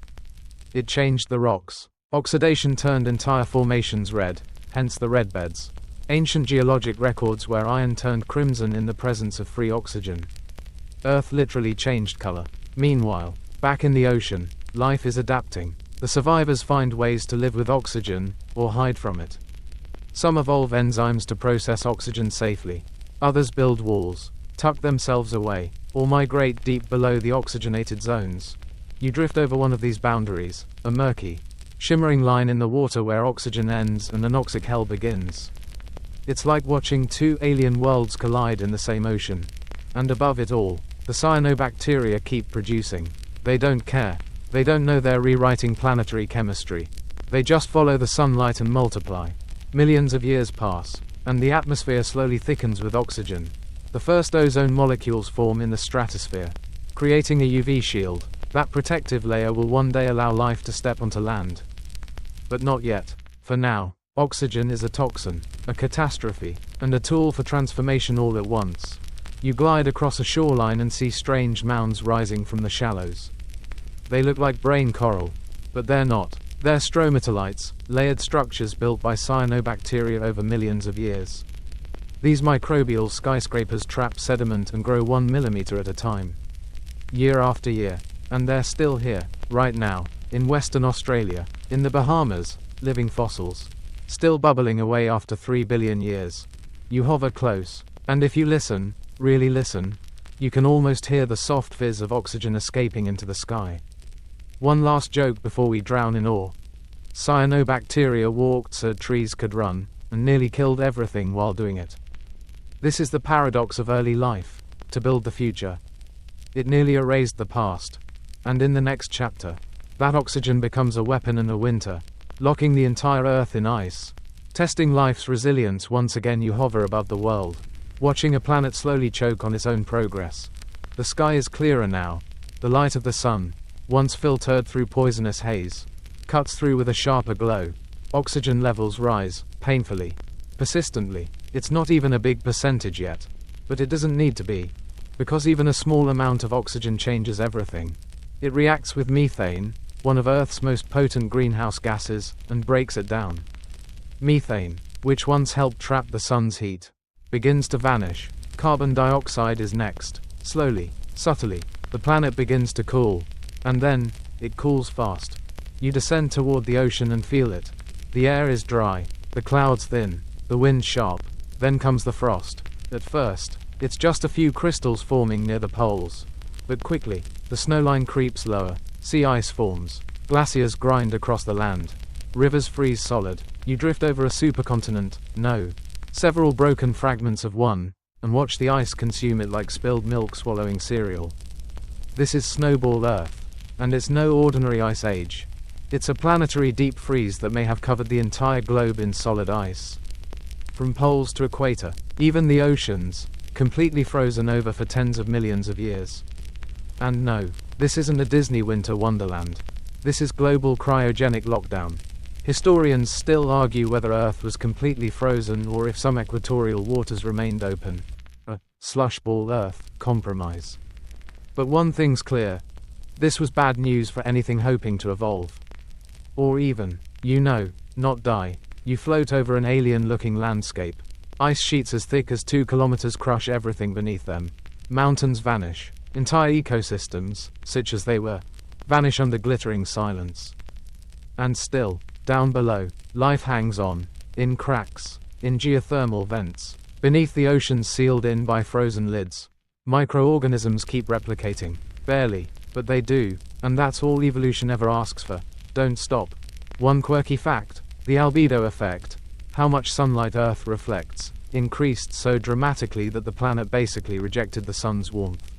It changed the rocks. Oxidation turned entire formations red, hence the red beds. Ancient geologic records where iron turned crimson in the presence of free oxygen. Earth literally changed color. Meanwhile, back in the ocean, life is adapting. The survivors find ways to live with oxygen, or hide from it. Some evolve enzymes to process oxygen safely. Others build walls, tuck themselves away, or migrate deep below the oxygenated zones. You drift over one of these boundaries, a murky, shimmering line in the water where oxygen ends and anoxic hell begins. It's like watching two alien worlds collide in the same ocean. And above it all, The cyanobacteria keep producing. They don't care. They don't know they're rewriting planetary chemistry. They just follow the sunlight and multiply. Millions of years pass, and the atmosphere slowly thickens with oxygen. The first ozone molecules form in the stratosphere, creating a UV shield. That protective layer will one day allow life to step onto land. But not yet. For now, oxygen is a toxin, a catastrophe, and a tool for transformation all at once. You glide across a shoreline and see strange mounds rising from the shallows. They look like brain coral, but they're not. They're stromatolites, layered structures built by cyanobacteria over millions of years. These microbial skyscrapers trap sediment and grow 1 millimeter at a time. Year after year. And they're still here, right now, in Western Australia, in the Bahamas, living fossils. Still bubbling away after 3 billion years. You hover close, and if you listen, really listen, you can almost hear the soft fizz of oxygen escaping into the sky. One last joke before we drown in awe. Cyanobacteria walked so trees could run, and nearly killed everything while doing it. This is the paradox of early life, to build the future. It nearly erased the past. And in the next chapter, that oxygen becomes a weapon in a winter, locking the entire Earth in ice. Testing life's resilience, once again you hover above the world, watching a planet slowly choke on its own progress. The sky is clearer now. The light of the sun, once filtered through poisonous haze, cuts through with a sharper glow. Oxygen levels rise, painfully, persistently. It's not even a big percentage yet, but it doesn't need to be, because even a small amount of oxygen changes everything. It reacts with methane, one of Earth's most potent greenhouse gases, and breaks it down. Methane, which once helped trap the sun's heat, begins to vanish. Carbon dioxide is next. Slowly, subtly, the planet begins to cool. And then, it cools fast. You descend toward the ocean and feel it. The air is dry, the clouds thin, the wind sharp. Then comes the frost. At first, it's just a few crystals forming near the poles. But quickly, the snowline creeps lower, sea ice forms, glaciers grind across the land, rivers freeze solid, you drift over a supercontinent, no, several broken fragments of one, and watch the ice consume it like spilled milk swallowing cereal. This is Snowball Earth, and it's no ordinary ice age. It's a planetary deep freeze that may have covered the entire globe in solid ice. From poles to equator, even the oceans, completely frozen over for tens of millions of years. And no, this isn't a Disney winter wonderland. This is global cryogenic lockdown. Historians still argue whether Earth was completely frozen or if some equatorial waters remained open. A slushball Earth compromise. But one thing's clear. This was bad news for anything hoping to evolve. Or even, not die. You float over an alien-looking landscape. Ice sheets as thick as 2 kilometers crush everything beneath them. Mountains vanish. Entire ecosystems, such as they were, vanish under glittering silence. And still, down below, life hangs on, in cracks, in geothermal vents, beneath the oceans sealed in by frozen lids. Microorganisms keep replicating, barely, but they do, and that's all evolution ever asks for. Don't stop. One quirky fact, the albedo effect, how much sunlight Earth reflects, increased so dramatically that the planet basically rejected the sun's warmth.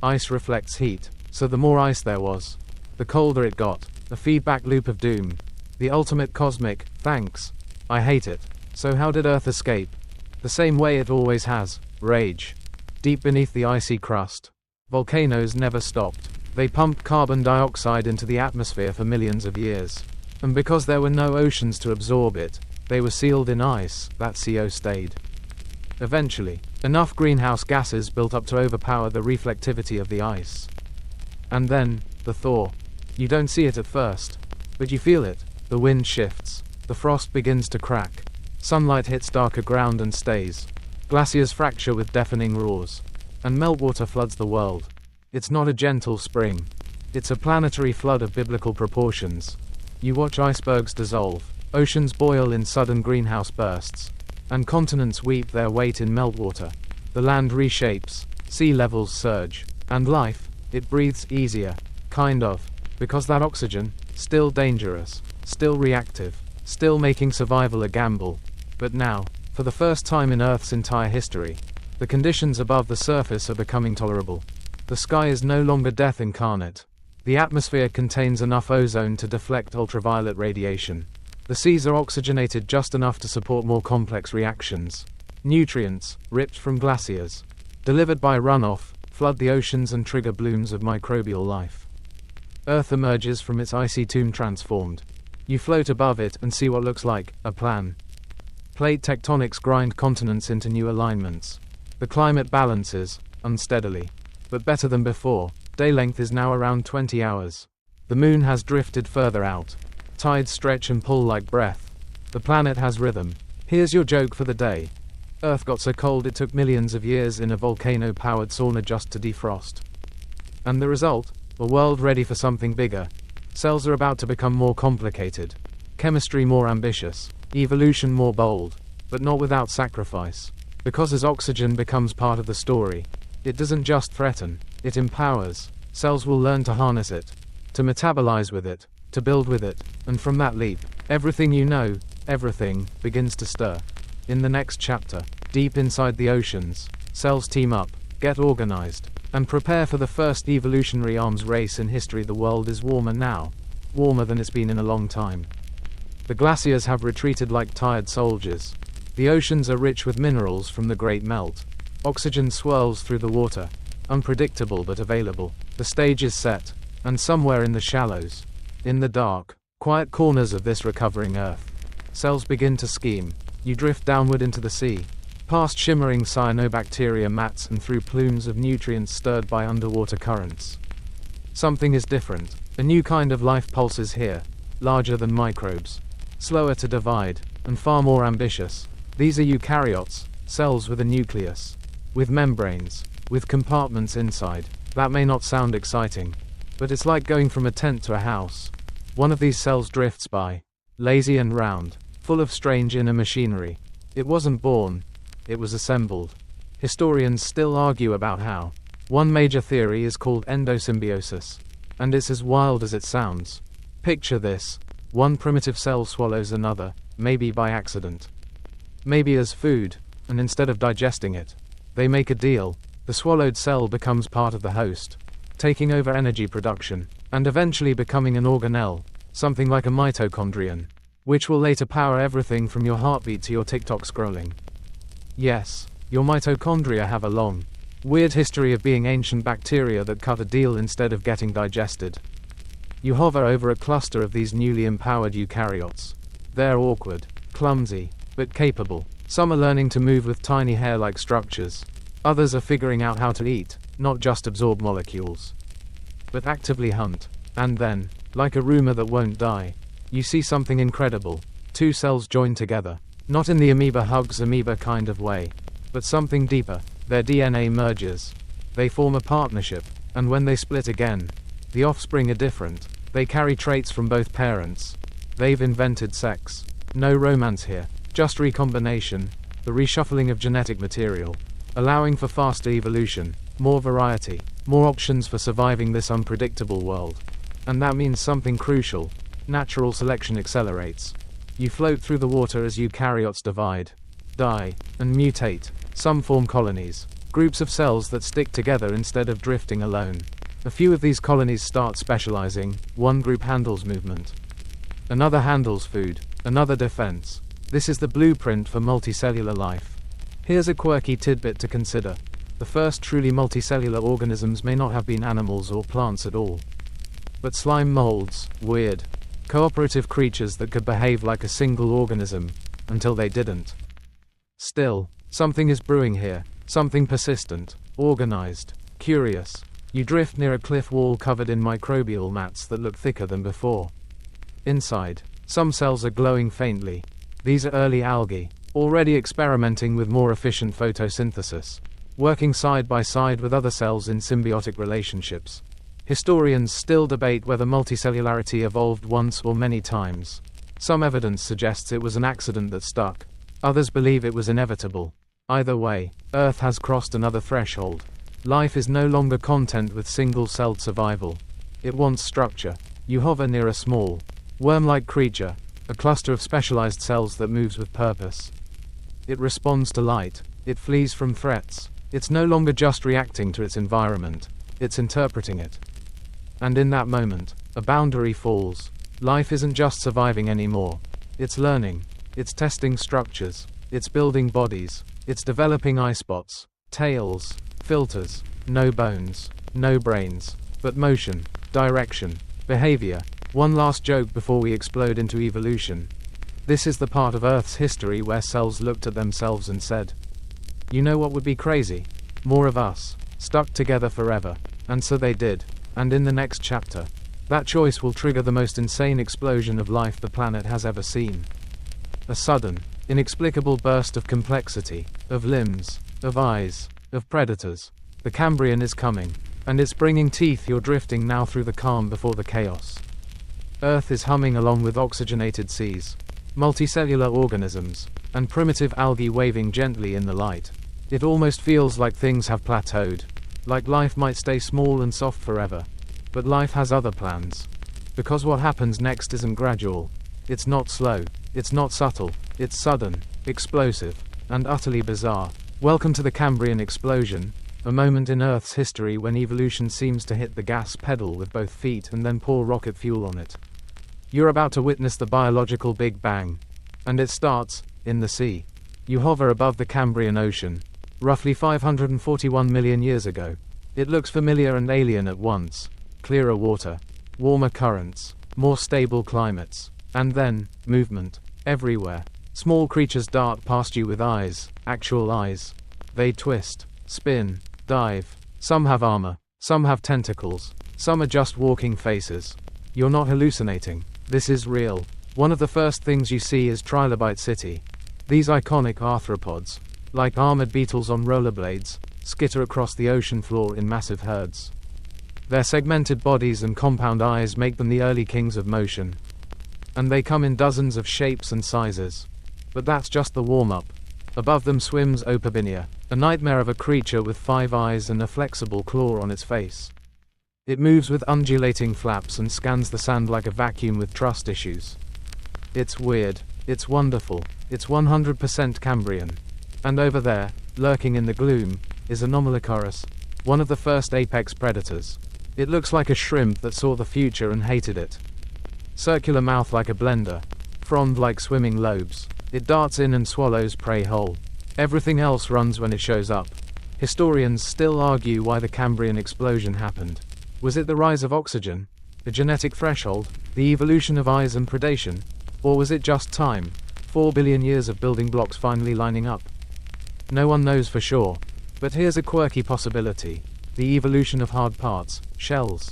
Ice reflects heat, so the more ice there was, the colder it got. A feedback loop of doom. The ultimate cosmic, thanks. I hate it. So how did Earth escape? The same way it always has, rage. Deep beneath the icy crust. Volcanoes never stopped. They pumped carbon dioxide into the atmosphere for millions of years. And because there were no oceans to absorb it, they were sealed in ice. That CO stayed. Eventually, enough greenhouse gases built up to overpower the reflectivity of the ice. And then, the thaw. You don't see it at first, but you feel it. The wind shifts. The frost begins to crack. Sunlight hits darker ground and stays. Glaciers fracture with deafening roars. And meltwater floods the world. It's not a gentle spring. It's a planetary flood of biblical proportions. You watch icebergs dissolve, oceans boil in sudden greenhouse bursts, and continents weep their weight in meltwater. The land reshapes, sea levels surge, and life, it breathes easier, kind of, because that oxygen, still dangerous, still reactive, still making survival a gamble. But now, for the first time in Earth's entire history, the conditions above the surface are becoming tolerable. The sky is no longer death incarnate. The atmosphere contains enough ozone to deflect ultraviolet radiation. The seas are oxygenated just enough to support more complex reactions. Nutrients, ripped from glaciers, delivered by runoff, flood the oceans and trigger blooms of microbial life. Earth emerges from its icy tomb transformed. You float above it and see what looks like a plan. Plate tectonics grind continents into new alignments. The climate balances, unsteadily, but better than before. Day length is now around 20 hours. The moon has drifted further out. Tides stretch and pull like breath. The planet has rhythm. Here's your joke for the day. Earth got so cold it took millions of years in a volcano-powered sauna just to defrost. And the result? A world ready for something bigger. Cells are about to become more complicated. Chemistry more ambitious. Evolution more bold. But not without sacrifice. Because as oxygen becomes part of the story, it doesn't just threaten, it empowers. Cells will learn to harness it, to metabolize with it, to build with it, and from that leap, everything you know, everything, begins to stir. In the next chapter, deep inside the oceans, cells team up, get organized, and prepare for the first evolutionary arms race in history. The world is warmer now, warmer than it's been in a long time. The glaciers have retreated like tired soldiers. The oceans are rich with minerals from the great melt. Oxygen swirls through the water, unpredictable but available. The stage is set, and somewhere in the shallows, in the dark, quiet corners of this recovering Earth, cells begin to scheme. You drift downward into the sea, past shimmering cyanobacteria mats and through plumes of nutrients stirred by underwater currents. Something is different. A new kind of life pulses here, larger than microbes, slower to divide, and far more ambitious. These are eukaryotes, cells with a nucleus, with membranes, with compartments inside. That may not sound exciting, but it's like going from a tent to a house. One of these cells drifts by, lazy and round, full of strange inner machinery. It wasn't born, it was assembled. Historians still argue about how. One major theory is called endosymbiosis, and it's as wild as it sounds. Picture this: one primitive cell swallows another, maybe by accident, maybe as food, and instead of digesting it, they make a deal. The swallowed cell becomes part of the host, taking over energy production, and eventually becoming an organelle, something like a mitochondrion, which will later power everything from your heartbeat to your TikTok scrolling. Yes, your mitochondria have a long, weird history of being ancient bacteria that cut a deal instead of getting digested. You hover over a cluster of these newly empowered eukaryotes. They're awkward, clumsy, but capable. Some are learning to move with tiny hair-like structures. Others are figuring out how to eat, not just absorb molecules, but actively hunt. And then, like a rumor that won't die, you see something incredible. Two cells join together, not in the amoeba hugs amoeba kind of way, but something deeper. Their DNA merges. They form a partnership, and when they split again, the offspring are different. They carry traits from both parents. They've invented sex. No romance here, just recombination, the reshuffling of genetic material, allowing for faster evolution, more variety, more options for surviving this unpredictable world. And that means something crucial. Natural selection accelerates. You float through the water as eukaryotes divide, die, and mutate. Some form colonies, groups of cells that stick together instead of drifting alone. A few of these colonies start specializing. One group handles movement, another handles food, another defense. This is the blueprint for multicellular life. Here's a quirky tidbit to consider. The first truly multicellular organisms may not have been animals or plants at all, but slime molds, weird, cooperative creatures that could behave like a single organism, until they didn't. Still, something is brewing here, something persistent, organized, curious. You drift near a cliff wall covered in microbial mats that look thicker than before. Inside, some cells are glowing faintly. These are early algae, already experimenting with more efficient photosynthesis, working side by side with other cells in symbiotic relationships. Historians still debate whether multicellularity evolved once or many times. Some evidence suggests it was an accident that stuck. Others believe it was inevitable. Either way, Earth has crossed another threshold. Life is no longer content with single-celled survival. It wants structure. You hover near a small, worm-like creature, a cluster of specialized cells that moves with purpose. It responds to light. It flees from threats. It's no longer just reacting to its environment. it's interpreting it. And in that moment, a boundary falls. Life isn't just surviving anymore. It's learning. It's testing structures. It's building bodies. It's developing eye spots, tails, filters, no bones, no brains, but motion, direction, behavior. One last joke before we explode into evolution. This is the part of Earth's history where cells looked at themselves and said, "You know what would be crazy? More of us, stuck together forever." And so they did. And in the next chapter, that choice will trigger the most insane explosion of life the planet has ever seen. A sudden, inexplicable burst of complexity, of limbs, of eyes, of predators. The Cambrian is coming, and it's bringing teeth. You're drifting now through the calm before the chaos. Earth is humming along with oxygenated seas, multicellular organisms, and primitive algae waving gently in the light. It almost feels like things have plateaued, like life might stay small and soft forever. But life has other plans. Because what happens next isn't gradual. It's not slow. It's not subtle. It's sudden, explosive, and utterly bizarre. Welcome to the Cambrian explosion, a moment in Earth's history when evolution seems to hit the gas pedal with both feet and then pour rocket fuel on it. You're about to witness the biological Big Bang. And it starts in the sea. You hover above the Cambrian Ocean, roughly 541 million years ago. It looks familiar and alien at once. Clearer water, warmer currents, more stable climates, and then, movement, everywhere. Small creatures dart past you with eyes, actual eyes. They twist, spin, dive. Some have armor, some have tentacles, some are just walking faces. You're not hallucinating. This is real. One of the first things you see is Trilobite City. These iconic arthropods, like armored beetles on rollerblades, skitter across the ocean floor in massive herds. Their segmented bodies and compound eyes make them the early kings of motion. And they come in dozens of shapes and sizes. But that's just the warm-up. Above them swims Opabinia, a nightmare of a creature with 5 eyes and a flexible claw on its face. It moves with undulating flaps and scans the sand like a vacuum with trust issues. It's weird. It's wonderful. It's 100% Cambrian. And over there, lurking in the gloom, is Anomalocaris, one of the first apex predators. It looks like a shrimp that saw the future and hated it. Circular mouth like a blender, frond like swimming lobes. It darts in and swallows prey whole. Everything else runs when it shows up. Historians still argue why the Cambrian explosion happened. Was it the rise of oxygen? A genetic threshold? The evolution of eyes and predation? Or was it just time? 4 billion years of building blocks finally lining up? No one knows for sure. But here's a quirky possibility. The evolution of hard parts, shells,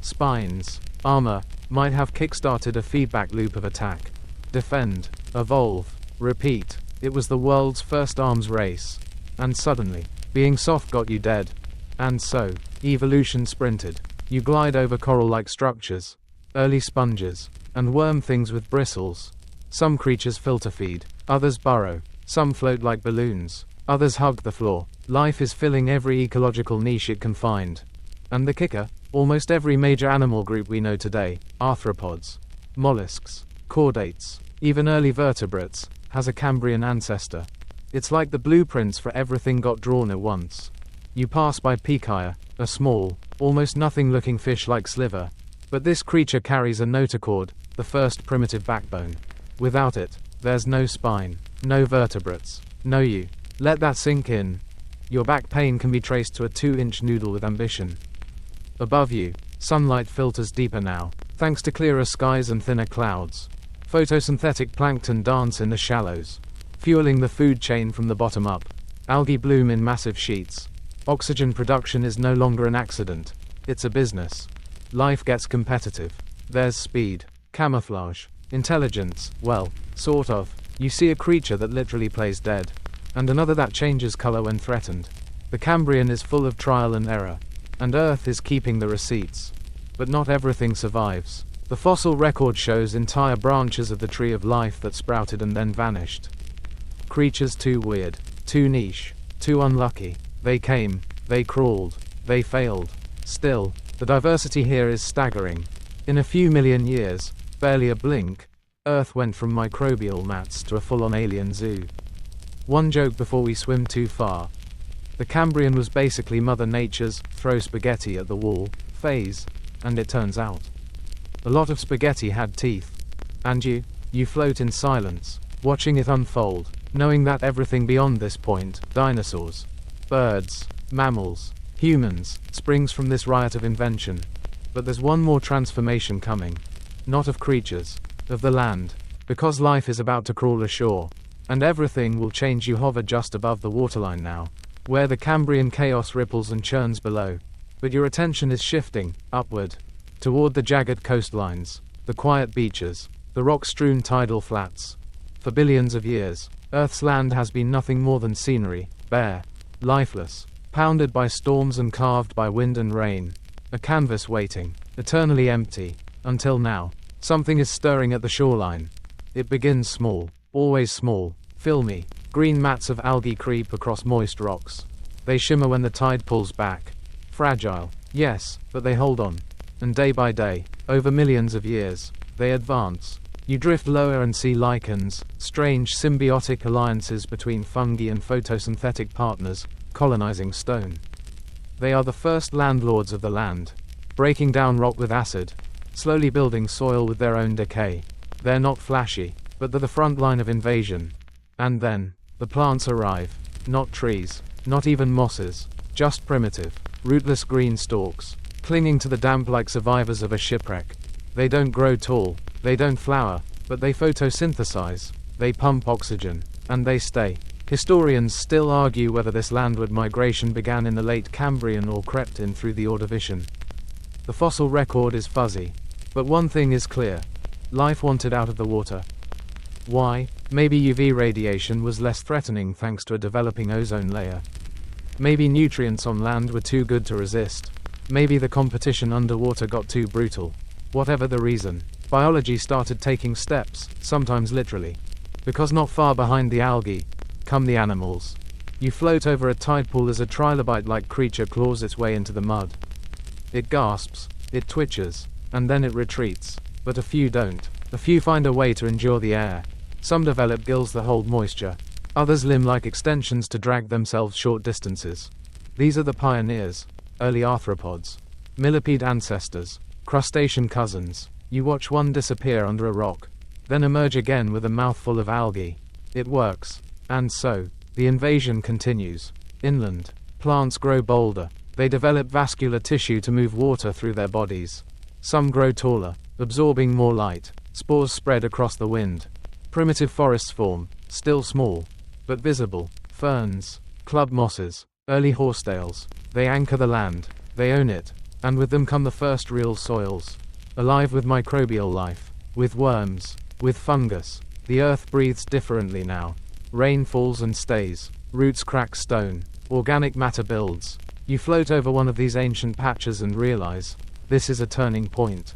spines, armor, might have kickstarted a feedback loop of attack, defend, evolve, repeat. It was the world's first arms race. And suddenly, being soft got you dead. And so, evolution sprinted. You glide over coral-like structures, early sponges, and worm things with bristles. Some creatures filter feed, others burrow, some float like balloons, others hug the floor. Life is filling every ecological niche it can find. And the kicker? Almost every major animal group we know today, arthropods, mollusks, chordates, even early vertebrates, has a Cambrian ancestor. It's like the blueprints for everything got drawn at once. You pass by Pichia, a small, almost nothing-looking fish-like sliver. But this creature carries a notochord, the first primitive backbone. Without it, there's no spine, no vertebrates, no you. Let that sink in. Your back pain can be traced to a 2-inch noodle with ambition. Above you, sunlight filters deeper now, thanks to clearer skies and thinner clouds. Photosynthetic plankton dance in the shallows, fueling the food chain from the bottom up. Algae bloom in massive sheets. Oxygen production is no longer an accident. It's a business. Life gets competitive. There's speed, camouflage, intelligence, well, sort of. You see a creature that literally plays dead. And another that changes color when threatened. The Cambrian is full of trial and error. And Earth is keeping the receipts. But not everything survives. The fossil record shows entire branches of the tree of life that sprouted and then vanished. Creatures too weird, too niche, too unlucky. They came, they crawled, they failed. Still, the diversity here is staggering. In a few million years, barely a blink, Earth went from microbial mats to a full-on alien zoo. One joke before we swim too far. The Cambrian was basically Mother Nature's throw spaghetti at the wall phase, and it turns out a lot of spaghetti had teeth. And you float in silence, watching it unfold, knowing that everything beyond this point, dinosaurs, birds, mammals, humans, springs from this riot of invention. But there's one more transformation coming. Not of creatures, of the land, because life is about to crawl ashore, and everything will change. You hover just above the waterline now, where the Cambrian chaos ripples and churns below. But your attention is shifting, upward, toward the jagged coastlines, the quiet beaches, the rock-strewn tidal flats. For billions of years, Earth's land has been nothing more than scenery, bare, lifeless, pounded by storms and carved by wind and rain. A canvas waiting, eternally empty, until now. Something is stirring at the shoreline. It begins small, always small, filmy. Green mats of algae creep across moist rocks. They shimmer when the tide pulls back. Fragile, yes, but they hold on. And day by day, over millions of years, they advance. You drift lower and see lichens, strange symbiotic alliances between fungi and photosynthetic partners, colonizing stone. They are the first landlords of the land, breaking down rock with acid, slowly building soil with their own decay. They're not flashy, but they're the front line of invasion. And then, the plants arrive. Not trees, not even mosses, just primitive, rootless green stalks, clinging to the damp like survivors of a shipwreck. They don't grow tall, they don't flower, but they photosynthesize, they pump oxygen, and they stay. Historians still argue whether this landward migration began in the late Cambrian or crept in through the Ordovician. The fossil record is fuzzy, but one thing is clear. Life wanted out of the water. Why? Maybe UV radiation was less threatening thanks to a developing ozone layer. Maybe nutrients on land were too good to resist. Maybe the competition underwater got too brutal. Whatever the reason, biology started taking steps, sometimes literally. Because not far behind the algae come the animals. You float over a tide pool as a trilobite-like creature claws its way into the mud. It gasps, it twitches, and then it retreats. But a few don't. A few find a way to endure the air. Some develop gills that hold moisture. Others limb-like extensions to drag themselves short distances. These are the pioneers, early arthropods, millipede ancestors, crustacean cousins. You watch one disappear under a rock, then emerge again with a mouthful of algae. It works. And so, the invasion continues. Inland, plants grow bolder. They develop vascular tissue to move water through their bodies. Some grow taller, absorbing more light. Spores spread across the wind. Primitive forests form, still small, but visible. Ferns, club mosses, early horsetails. They anchor the land. They own it. And with them come the first real soils. Alive with microbial life. With worms. With fungus. The earth breathes differently now. Rain falls and stays. Roots crack stone. Organic matter builds. You float over one of these ancient patches and realize, this is a turning point.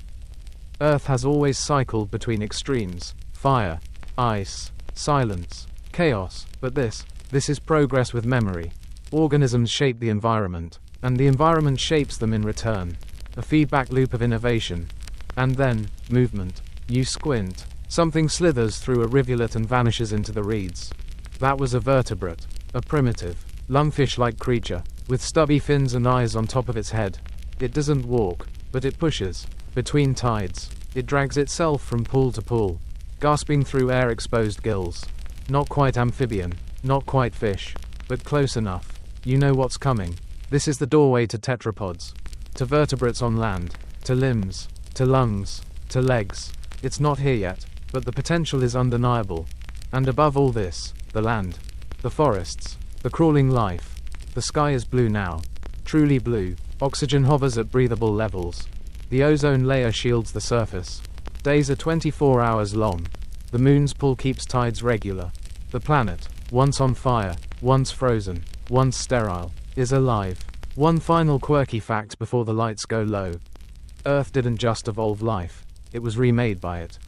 Earth has always cycled between extremes. Fire, ice, silence, chaos. But this is progress with memory. Organisms shape the environment, and the environment shapes them in return. A feedback loop of innovation. And then, movement. You squint. Something slithers through a rivulet and vanishes into the reeds. That was a vertebrate. A primitive, lungfish-like creature, with stubby fins and eyes on top of its head. It doesn't walk, but it pushes. Between tides, it drags itself from pool to pool, gasping through air-exposed gills. Not quite amphibian, not quite fish, but close enough. You know what's coming. This is the doorway to tetrapods, to vertebrates on land, to limbs, to lungs, to legs. It's not here yet, but the potential is undeniable. And above all this, the land, the forests, the crawling life. The sky is blue now, truly blue. Oxygen hovers at breathable levels. The ozone layer shields the surface. Days are 24 hours long. The moon's pull keeps tides regular. The planet, once on fire, once frozen, once sterile, is alive. One final quirky fact before the lights go low. Earth didn't just evolve life, it was remade by it.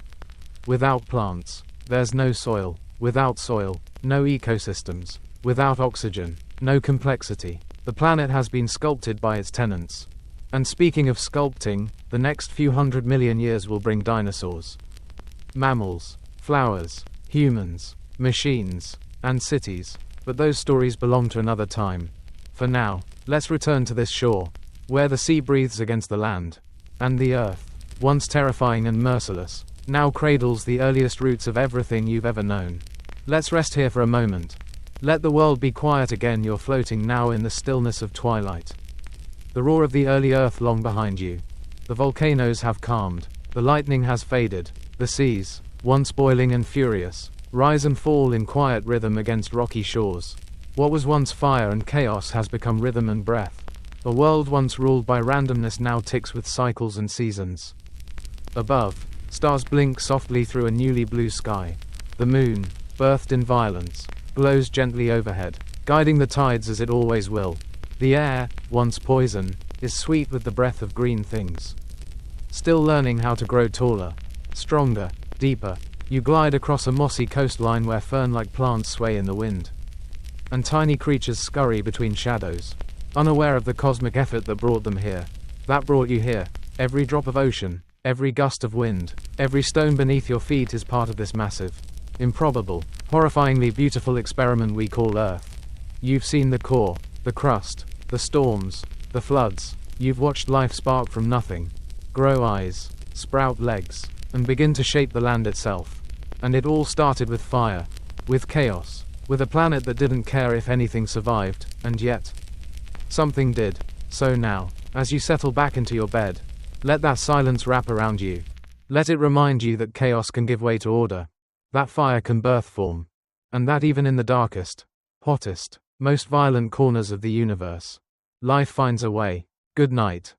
Without plants, there's no soil. Without soil, no ecosystems. Without oxygen, no complexity. The planet has been sculpted by its tenants. And speaking of sculpting, the next few 100 million years will bring dinosaurs, mammals, flowers, humans, machines, and cities. But those stories belong to another time. For now, let's return to this shore, where the sea breathes against the land. And the earth, once terrifying and merciless, now cradles the earliest roots of everything you've ever known. Let's rest here for a moment. Let the world be quiet again. You're floating now in the stillness of twilight. The roar of the early earth long behind you. The volcanoes have calmed. The lightning has faded. The seas, once boiling and furious, rise and fall in quiet rhythm against rocky shores. What was once fire and chaos has become rhythm and breath. A world once ruled by randomness now ticks with cycles and seasons. Above, stars blink softly through a newly blue sky. The moon, birthed in violence, glows gently overhead, guiding the tides as it always will. The air, once poison, is sweet with the breath of green things. Still learning how to grow taller, stronger, deeper, you glide across a mossy coastline where fern-like plants sway in the wind. And tiny creatures scurry between shadows, unaware of the cosmic effort that brought them here. That brought you here. Every drop of ocean, every gust of wind, every stone beneath your feet is part of this massive, improbable, horrifyingly beautiful experiment we call Earth. You've seen the core, the crust, the storms, the floods. You've watched life spark from nothing, grow eyes, sprout legs, and begin to shape the land itself. And it all started with fire, with chaos, with a planet that didn't care if anything survived, and yet, something did. So now, as you settle back into your bed, let that silence wrap around you. Let it remind you that chaos can give way to order, that fire can birth form, and that even in the darkest, hottest, most violent corners of the universe, life finds a way. Good night.